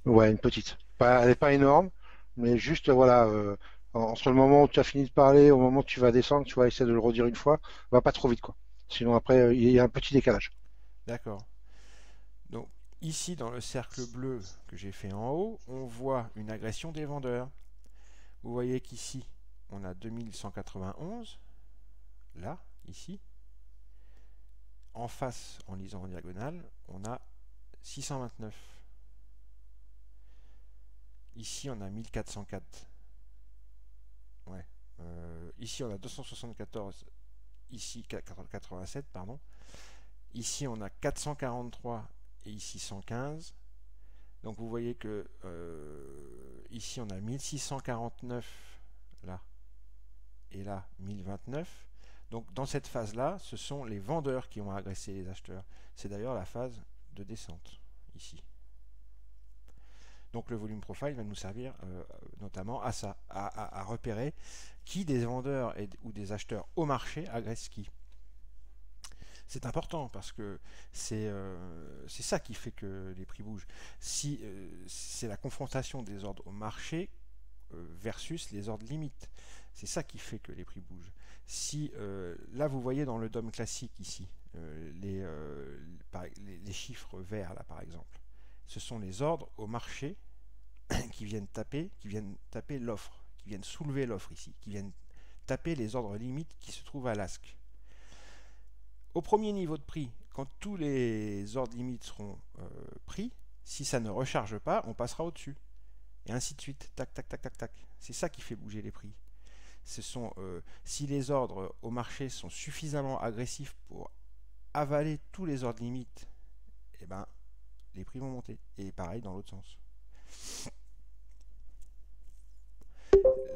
Ouais, une petite. Elle n'est pas énorme, mais juste, voilà, entre le moment où tu as fini de parler, au moment où tu vas descendre, tu vas essayer de le redire une fois. Va pas trop vite, quoi. Sinon, après, il y a un petit décalage. D'accord. Donc, ici, dans le cercle bleu que j'ai fait en haut, on voit une agression des vendeurs. Vous voyez qu'ici, on a 2191, là, ici. En face, en lisant en diagonale, on a 629. Ici, on a 1404. Ouais. Ici, on a 274. Ici, 87, pardon. Ici, on a 443 et ici 115. Donc, vous voyez que ici, on a 1649 là et là 1029. Donc, dans cette phase-là, ce sont les vendeurs qui ont agressé les acheteurs. C'est d'ailleurs la phase de descente ici. Donc le volume profile va nous servir notamment à ça, à repérer qui des vendeurs ou des acheteurs au marché agresse qui. C'est important parce que c'est ça qui fait que les prix bougent. Si c'est la confrontation des ordres au marché versus les ordres limites, c'est ça qui fait que les prix bougent. Si là vous voyez dans le DOM classique ici les chiffres verts là par exemple, ce sont les ordres au marché qui viennent taper l'offre, qui viennent soulever l'offre ici, qui viennent taper les ordres limites qui se trouvent à l'ASC. Au premier niveau de prix, quand tous les ordres limites seront pris, si ça ne recharge pas, on passera au-dessus. Et ainsi de suite, tac, tac, tac, tac, tac. C'est ça qui fait bouger les prix. Ce sont, si les ordres au marché sont suffisamment agressifs pour avaler tous les ordres limites, eh ben, les prix vont monter. Et pareil dans l'autre sens.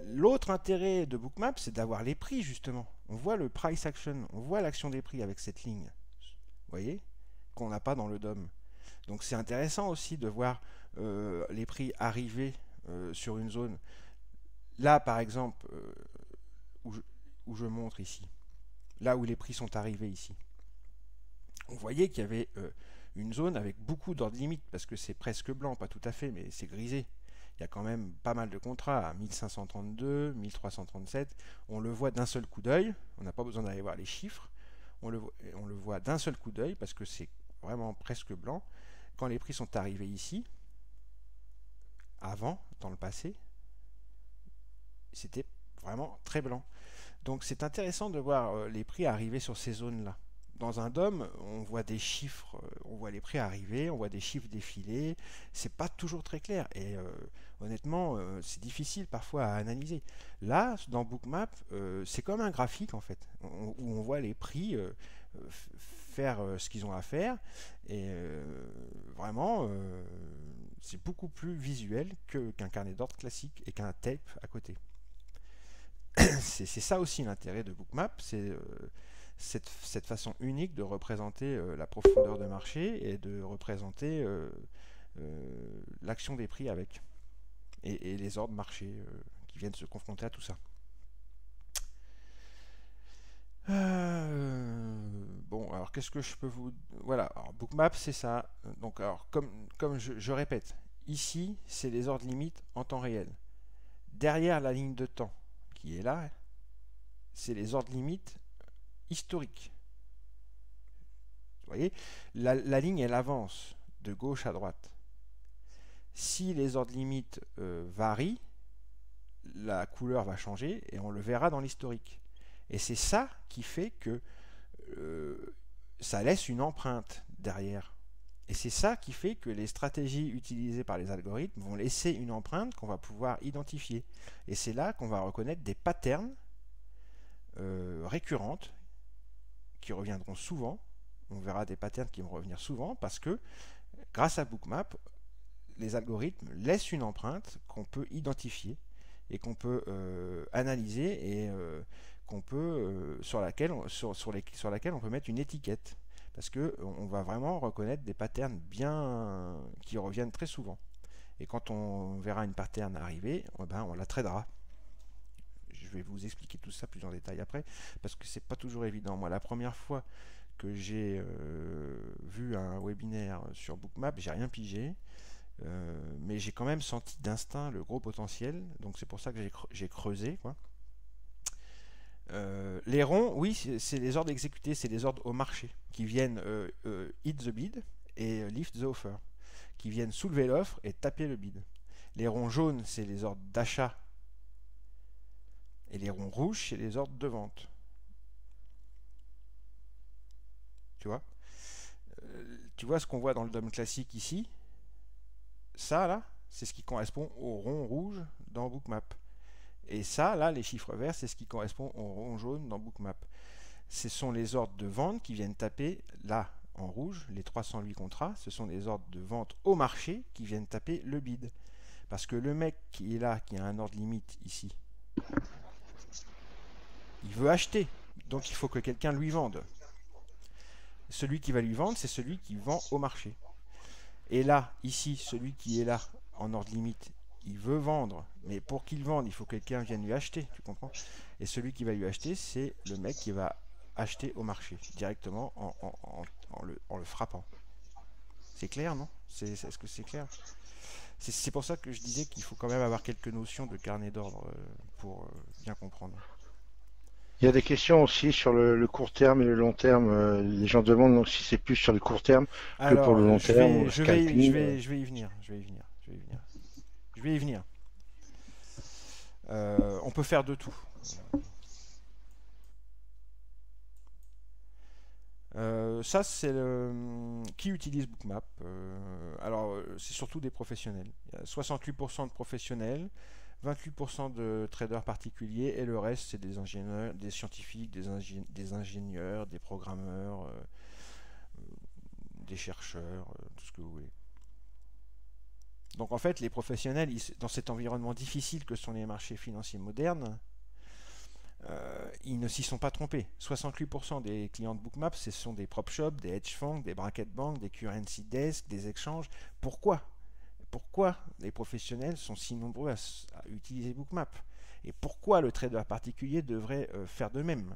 L'autre intérêt de Bookmap, c'est d'avoir les prix, justement. On voit le price action, on voit l'action des prix avec cette ligne. Vous voyez, qu'on n'a pas dans le DOM. Donc c'est intéressant aussi de voir les prix arriver sur une zone. Là, par exemple, où je montre ici, là où les prix sont arrivés ici, on voyait qu'il y avait une zone avec beaucoup d'ordres limites, parce que c'est presque blanc, pas tout à fait, mais c'est grisé. Il y a quand même pas mal de contrats à 1532, 1337. On le voit d'un seul coup d'œil, on n'a pas besoin d'aller voir les chiffres. On le voit d'un seul coup d'œil parce que c'est vraiment presque blanc. Quand les prix sont arrivés ici, avant, dans le passé, c'était vraiment très blanc. Donc c'est intéressant de voir les prix arriver sur ces zones-là. Dans un DOM, on voit des chiffres, on voit les prix arriver, on voit des chiffres défiler. C'est pas toujours très clair et honnêtement, c'est difficile parfois à analyser. Là, dans Bookmap, c'est comme un graphique en fait, où on voit les prix faire ce qu'ils ont à faire et vraiment, c'est beaucoup plus visuel qu'un carnet d'ordre classique et qu'un tape à côté. C'est ça aussi l'intérêt de Bookmap, c'est cette façon unique de représenter la profondeur de marché et de représenter l'action des prix avec et les ordres marché qui viennent se confronter à tout ça. Bon, alors qu'est-ce que je peux vous... Voilà, alors Bookmap, c'est ça. Donc, alors, comme je répète, ici, c'est les ordres limites en temps réel. Derrière la ligne de temps, qui est là, c'est les ordres limites historiques. Vous voyez, la ligne, elle avance de gauche à droite. Si les ordres limites varient, la couleur va changer et on le verra dans l'historique. Et c'est ça qui fait que ça laisse une empreinte derrière. Et c'est ça qui fait que les stratégies utilisées par les algorithmes vont laisser une empreinte qu'on va pouvoir identifier. Et c'est là qu'on va reconnaître des patterns récurrentes qui reviendront souvent. On verra des patterns qui vont revenir souvent parce que grâce à Bookmap, les algorithmes laissent une empreinte qu'on peut identifier et qu'on peut analyser et qu'on peut sur laquelle on peut mettre une étiquette parce que on va vraiment reconnaître des patterns bien qui reviennent très souvent. Et quand on verra une pattern arriver, ben, on la tradera. Je vais vous expliquer tout ça plus en détail après parce que c'est pas toujours évident. Moi, la première fois que j'ai vu un webinaire sur Bookmap, j'ai rien pigé. Mais j'ai quand même senti d'instinct le gros potentiel, donc c'est pour ça que j'ai creusé, quoi. Les ronds, oui, c'est les ordres exécutés, c'est les ordres au marché qui viennent hit the bid et lift the offer, qui viennent soulever l'offre et taper le bid. Les ronds jaunes, c'est les ordres d'achat et les ronds rouges, c'est les ordres de vente. Tu vois ce qu'on voit dans le DOM classique ici. Ça, là, c'est ce qui correspond au rond rouge dans Bookmap. Et ça, là, les chiffres verts, c'est ce qui correspond au rond jaune dans Bookmap. Ce sont les ordres de vente qui viennent taper, là, en rouge, les 308 contrats. Ce sont les ordres de vente au marché qui viennent taper le bid. Parce que le mec qui est là, qui a un ordre limite ici, il veut acheter. Donc il faut que quelqu'un lui vende. Celui qui va lui vendre, c'est celui qui vend au marché. Et là, ici, celui qui est là, en ordre limite, il veut vendre, mais pour qu'il vende, il faut que quelqu'un vienne lui acheter, tu comprends? Et celui qui va lui acheter, c'est le mec qui va acheter au marché, directement en le frappant. C'est clair, non? Est-ce que c'est clair? C'est pour ça que je disais qu'il faut quand même avoir quelques notions de carnet d'ordre pour bien comprendre. Il y a des questions aussi sur le court terme et le long terme. Les gens demandent donc si c'est plus sur le court terme que pour Alors, le long terme ou le scalping. je vais y venir, je vais y venir. On peut faire de tout. Ça, c'est qui utilise Bookmap. Alors, c'est surtout des professionnels. Il y a 68% de professionnels, 28% de traders particuliers, et le reste, c'est des ingénieurs, des scientifiques, des ingénieurs, des programmeurs, des chercheurs, tout ce que vous voulez. Donc, en fait, les professionnels, dans cet environnement difficile que sont les marchés financiers modernes, ils ne s'y sont pas trompés. 68% des clients de Bookmap, ce sont des prop shops, des hedge funds, des bracket banks, des currency desks, des exchanges. Pourquoi les professionnels sont si nombreux à utiliser Bookmap? Et pourquoi le trader particulier devrait faire de même?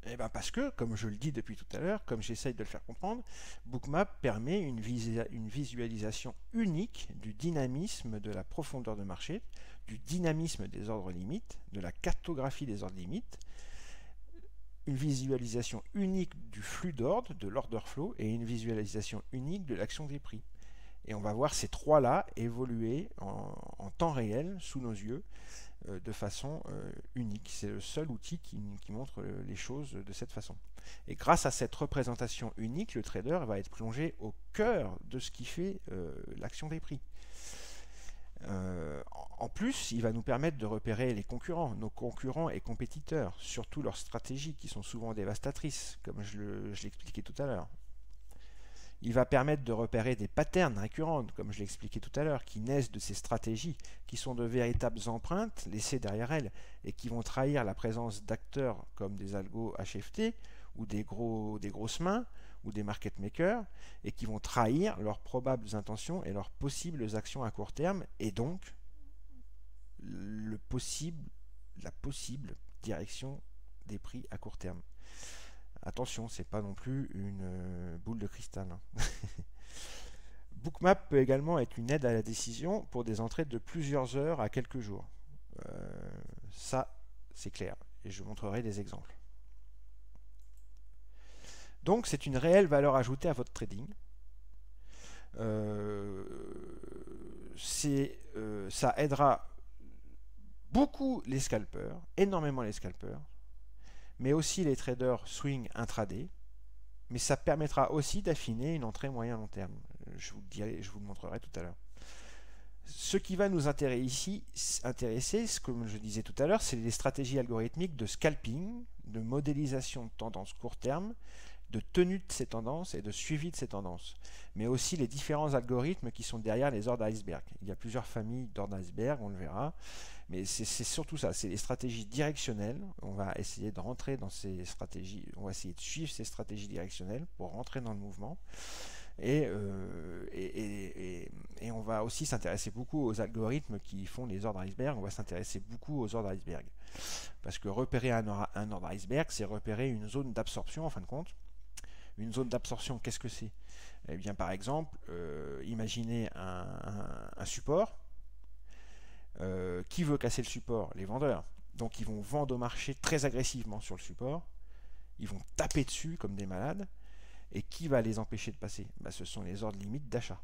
Eh bien parce que, comme je le dis depuis tout à l'heure, comme j'essaye de le faire comprendre, Bookmap permet une visualisation unique du dynamisme de la profondeur de marché, du dynamisme des ordres limites, de la cartographie des ordres limites, une visualisation unique du flux d'ordre, de l'order flow, et une visualisation unique de l'action des prix. Et on va voir ces trois-là évoluer en temps réel sous nos yeux de façon unique. C'est le seul outil qui montre les choses de cette façon. Et grâce à cette représentation unique, le trader va être plongé au cœur de ce qui fait l'action des prix. En plus, il va nous permettre de repérer les concurrents, nos concurrents et compétiteurs, surtout leurs stratégies qui sont souvent dévastatrices, comme je l'ai expliqué tout à l'heure. Il va permettre de repérer des patterns récurrents, comme je l'ai expliqué tout à l'heure, qui naissent de ces stratégies, qui sont de véritables empreintes laissées derrière elles et qui vont trahir la présence d'acteurs comme des algos HFT ou des grosses mains ou des market makers et qui vont trahir leurs probables intentions et leurs possibles actions à court terme et donc la possible direction des prix à court terme. Attention, c'est pas non plus une boule de cristal, hein. Bookmap peut également être une aide à la décision pour des entrées de plusieurs heures à quelques jours. Ça, c'est clair, et je montrerai des exemples. Donc, c'est une réelle valeur ajoutée à votre trading. Ça aidera beaucoup les scalpers, énormément les scalpers, mais aussi les traders swing intraday. Mais ça permettra aussi d'affiner une entrée moyen long terme. Je vous le montrerai tout à l'heure. Ce qui va nous intéresser, comme je disais tout à l'heure, c'est les stratégies algorithmiques de scalping, de modélisation de tendances court terme, de tenue de ces tendances et de suivi de ces tendances, mais aussi les différents algorithmes qui sont derrière les ordres d'iceberg. Il y a plusieurs familles d'ordres d'iceberg, on le verra, mais c'est surtout ça, c'est les stratégies directionnelles. On va essayer de rentrer dans ces stratégies, on va essayer de suivre ces stratégies directionnelles pour rentrer dans le mouvement. Et on va aussi s'intéresser beaucoup aux algorithmes qui font les ordres iceberg. On va s'intéresser beaucoup aux ordres iceberg. Parce que repérer un ordre iceberg, c'est repérer une zone d'absorption en fin de compte. Une zone d'absorption, qu'est-ce que c'est? Eh bien, par exemple, imaginez un support. Qui veut casser le support? Les vendeurs. Donc ils vont vendre au marché très agressivement sur le support. Ils vont taper dessus comme des malades. Et qui va les empêcher de passer? Ce sont les ordres limites d'achat.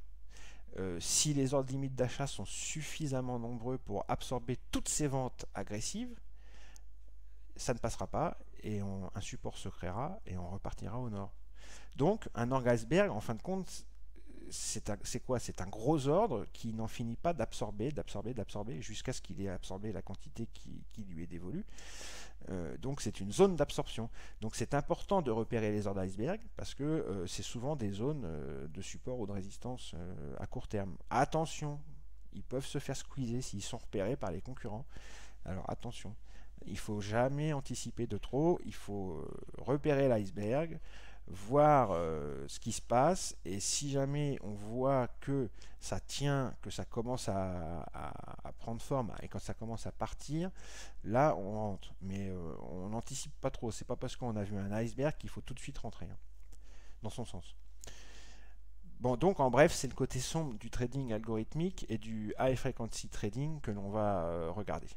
Si les ordres limites d'achat sont suffisamment nombreux pour absorber toutes ces ventes agressives, ça ne passera pas et un support se créera et on repartira au nord. Donc un ordre iceberg, en fin de compte, c'est quoi? C'est un gros ordre qui n'en finit pas d'absorber jusqu'à ce qu'il ait absorbé la quantité qui lui est dévolue. Donc c'est une zone d'absorption. Donc c'est important de repérer les ordres iceberg parce que c'est souvent des zones de support ou de résistance à court terme. Attention, ils peuvent se faire squeezer s'ils sont repérés par les concurrents. Alors attention, il ne faut jamais anticiper de trop, il faut repérer l'iceberg, voir ce qui se passe, et si jamais on voit que ça tient, que ça commence à prendre forme et quand ça commence à partir, là on rentre, mais on n'anticipe pas trop. C'est pas parce qu'on a vu un iceberg qu'il faut tout de suite rentrer, hein, dans son sens. Bon, donc en bref, c'est le côté sombre du trading algorithmique et du high frequency trading que l'on va regarder.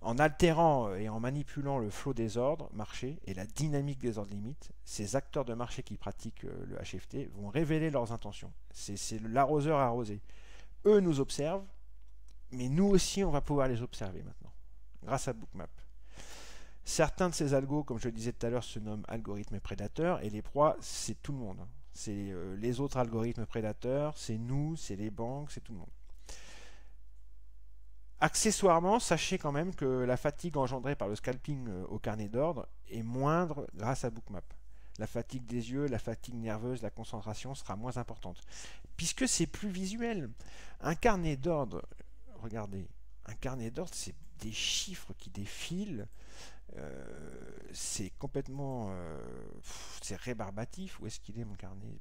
En altérant et en manipulant le flot des ordres marché et la dynamique des ordres limites, ces acteurs de marché qui pratiquent le HFT vont révéler leurs intentions. C'est l'arroseur arrosé. Eux nous observent, mais nous aussi on va pouvoir les observer maintenant, grâce à Bookmap. Certains de ces algos, comme je le disais tout à l'heure, se nomment algorithmes prédateurs, et les proies, c'est tout le monde. C'est les autres algorithmes prédateurs, c'est nous, c'est les banques, c'est tout le monde. Accessoirement, sachez quand même que la fatigue engendrée par le scalping au carnet d'ordre est moindre grâce à Bookmap. La fatigue des yeux, la fatigue nerveuse, la concentration sera moins importante. Puisque c'est plus visuel. Un carnet d'ordre, regardez, un carnet d'ordre, c'est des chiffres qui défilent. C'est complètement... c'est rébarbatif. Où est-ce qu'il est mon carnet?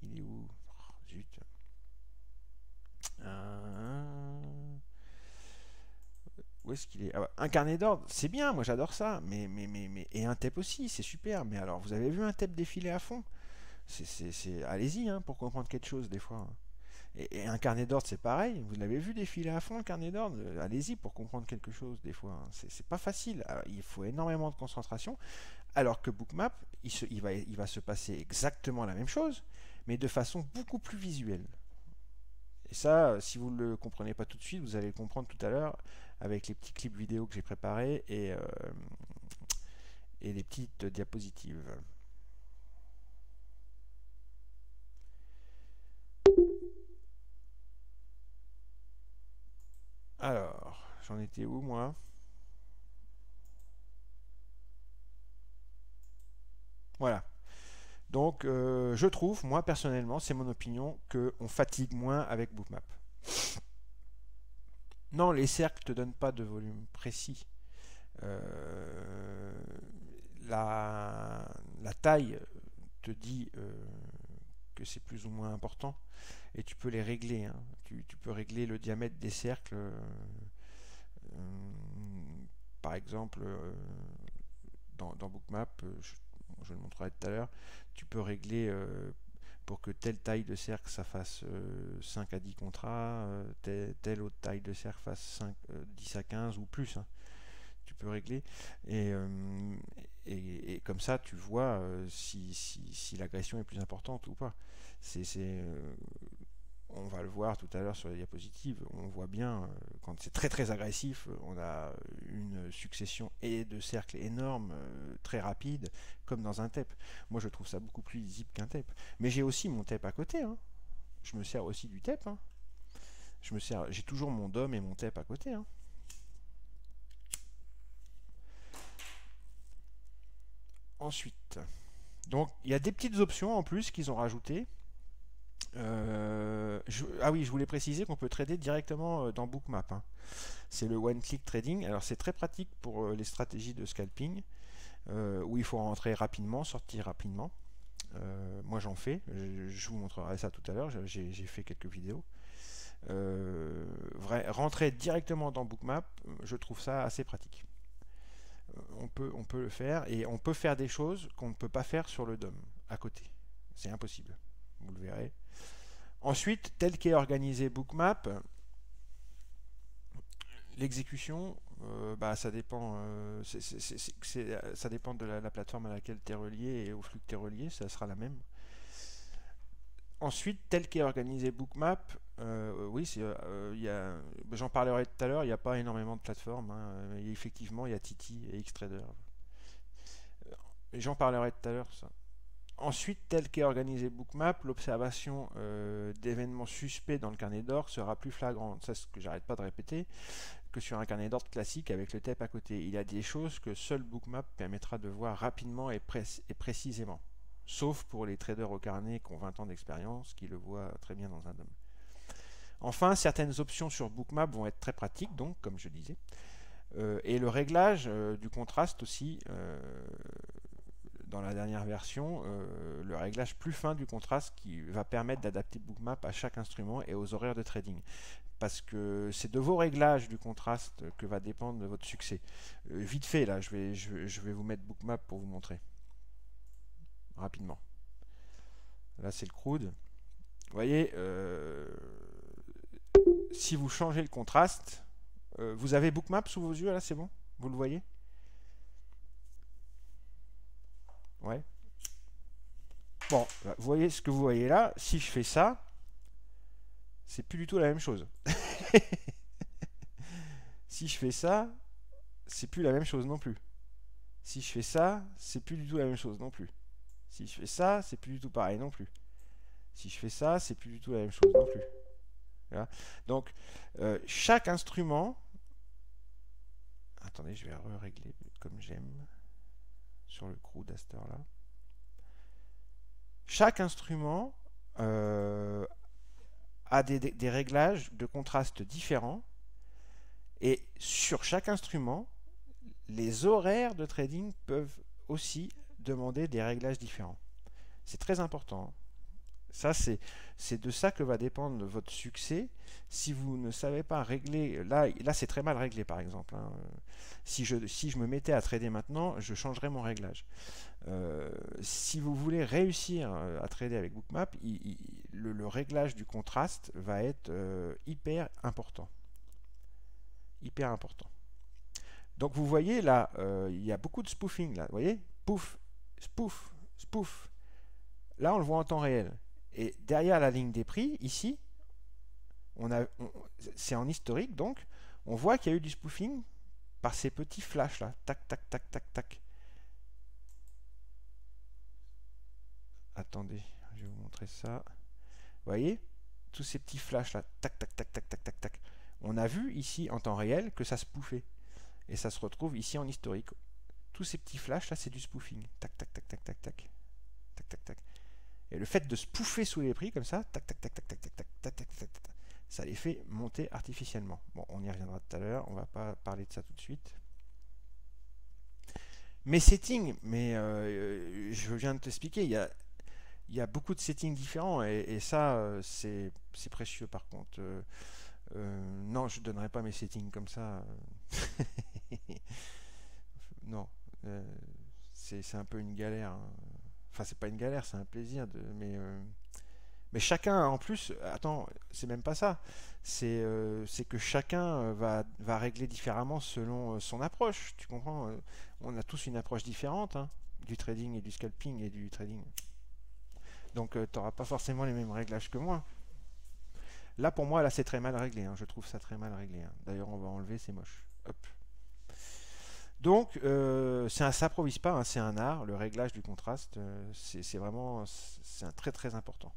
Il est où? Oh, zut. Où est-ce qu'il est? Un carnet d'ordre, c'est bien, moi j'adore ça, mais et un TEP aussi, c'est super. Mais alors, vous avez vu un TEP défiler à fond? Allez-y, hein, pour comprendre quelque chose des fois. Et un carnet d'ordre, c'est pareil. Vous l'avez vu défiler à fond le carnet d'ordre? Allez-y pour comprendre quelque chose des fois, hein. C'est pas facile. Alors, il faut énormément de concentration. Alors que Bookmap, il va se passer exactement la même chose, mais de façon beaucoup plus visuelle. Et ça, si vous ne le comprenez pas tout de suite, vous allez le comprendre tout à l'heure avec les petits clips vidéo que j'ai préparés et les petites diapositives. Alors, j'en étais où moi? Voilà. Donc, je trouve, moi personnellement, c'est mon opinion, qu'on fatigue moins avec Bookmap. Non, les cercles ne te donnent pas de volume précis. Euh, la taille te dit que c'est plus ou moins important et tu peux les régler, hein. Tu peux régler le diamètre des cercles par exemple, dans Bookmap, je le montrerai tout à l'heure, tu peux régler pour que telle taille de cercle ça fasse 5 à 10 contrats, telle autre taille de cercle fasse 10 à 15 ou plus, hein. Tu peux régler et comme ça tu vois si l'agression est plus importante ou pas. On va le voir tout à l'heure sur la diapositive, on voit bien quand c'est très très agressif, on a une succession de cercles énormes, très rapide, comme dans un TEP. Moi je trouve ça beaucoup plus lisible qu'un TEP. Mais j'ai aussi mon TEP à côté, hein. Je me sers aussi du TEP, hein. J'ai toujours mon DOM et mon TEP à côté, hein. Ensuite, donc il y a des petites options en plus qu'ils ont rajoutées. Ah oui, je voulais préciser qu'on peut trader directement dans Bookmap, hein. C'est le one-click trading. Alors c'est très pratique pour les stratégies de scalping, où il faut rentrer rapidement, sortir rapidement. Moi j'en fais, je vous montrerai ça tout à l'heure, j'ai fait quelques vidéos. Rentrer directement dans Bookmap, je trouve ça assez pratique. On peut le faire, et on peut faire des choses qu'on ne peut pas faire sur le DOM à côté. C'est impossible, vous le verrez. Ensuite, tel qu'est organisé Bookmap, l'exécution, ça dépend, ça dépend de la plateforme à laquelle tu es relié et au flux que tu es relié, ça sera la même. Ensuite, tel qu'est organisé Bookmap, oui, j'en parlerai tout à l'heure, il n'y a pas énormément de plateformes, hein. Effectivement, il y a Titi et Xtrader. J'en parlerai tout à l'heure, ça. Ensuite, tel qu'est organisé Bookmap, l'observation d'événements suspects dans le carnet d'ordre sera plus flagrante. Ça, c'est ce que j'arrête pas de répéter, que sur un carnet d'ordre classique avec le TEP à côté. Il y a des choses que seul Bookmap permettra de voir rapidement et précisément. Sauf pour les traders au carnet qui ont 20 ans d'expérience, qui le voient très bien dans un DOM. Enfin, certaines options sur Bookmap vont être très pratiques, donc, comme je disais. Et le réglage du contraste aussi, dans la dernière version, le réglage plus fin du contraste qui va permettre d'adapter Bookmap à chaque instrument et aux horaires de trading. Parce que c'est de vos réglages du contraste que va dépendre de votre succès. Vite fait, là, je vais vous mettre Bookmap pour vous montrer. Rapidement. Là, c'est le crude. Vous voyez, si vous changez le contraste, vous avez Bookmap sous vos yeux, là, c'est bon? Vous le voyez? Ouais. Bon, vous voyez ce que vous voyez là. Si je fais ça, c'est plus du tout la même chose. Si je fais ça, c'est plus la même chose non plus. Si je fais ça, c'est plus du tout la même chose non plus. Si je fais ça, c'est plus du tout pareil non plus. Si je fais ça, c'est plus du tout la même chose non plus. Voilà. Donc, chaque instrument... Attendez, je vais régler comme j'aime sur le crude à cette heure-là. Chaque instrument a des réglages de contraste différents. Et sur chaque instrument, les horaires de trading peuvent aussi demander des réglages différents. C'est très important. Ça, c'est de ça que va dépendre votre succès. Si vous ne savez pas régler, là c'est très mal réglé par exemple, hein. Si je me mettais à trader maintenant, je changerais mon réglage. Si vous voulez réussir à trader avec Bookmap, le réglage du contraste va être hyper important. Hyper important. Donc vous voyez là, il y a beaucoup de spoofing là. Vous voyez, pouf, spoof, spoof. Là on le voit en temps réel. Et derrière la ligne des prix, ici, c'est en historique, donc on voit qu'il y a eu du spoofing par ces petits flashs là. Tac, tac, tac, tac, tac. Attendez, je vais vous montrer ça. Vous voyez, tous ces petits flashs là. Tac, tac, tac, tac, tac, tac, tac. On a vu ici en temps réel que ça spoofait. Et ça se retrouve ici en historique. Tous ces petits flashs là, c'est du spoofing. Tac, tac, tac, tac, tac, tac. Tac, tac, tac. Et le fait de spoofer sous les prix comme ça, tac, tac, tac, tac, tac, tac, tac, tac, tac, tac, tac, ça les fait monter artificiellement. Bon, on y reviendra tout à l'heure, on va pas parler de ça tout de suite. Mes settings, mais je viens de t'expliquer, il y a beaucoup de settings différents et ça, c'est précieux par contre. Non, je ne donnerai pas mes settings comme ça. Non, euh, c'est un peu une galère, hein. Enfin, c'est pas une galère, c'est un plaisir mais chacun, en plus, attends, c'est même pas ça. C'est que chacun va régler différemment selon son approche. Tu comprends? On a tous une approche différente, hein, du trading et du scalping et du trading. Donc, tu n'auras pas forcément les mêmes réglages que moi. Là, pour moi, là, c'est très mal réglé, hein. Je trouve ça très mal réglé, hein. D'ailleurs, on va enlever, c'est moche. Hop. Donc, ça s'improvise pas, hein, c'est un art. Le réglage du contraste, c'est vraiment, c'est un très très important.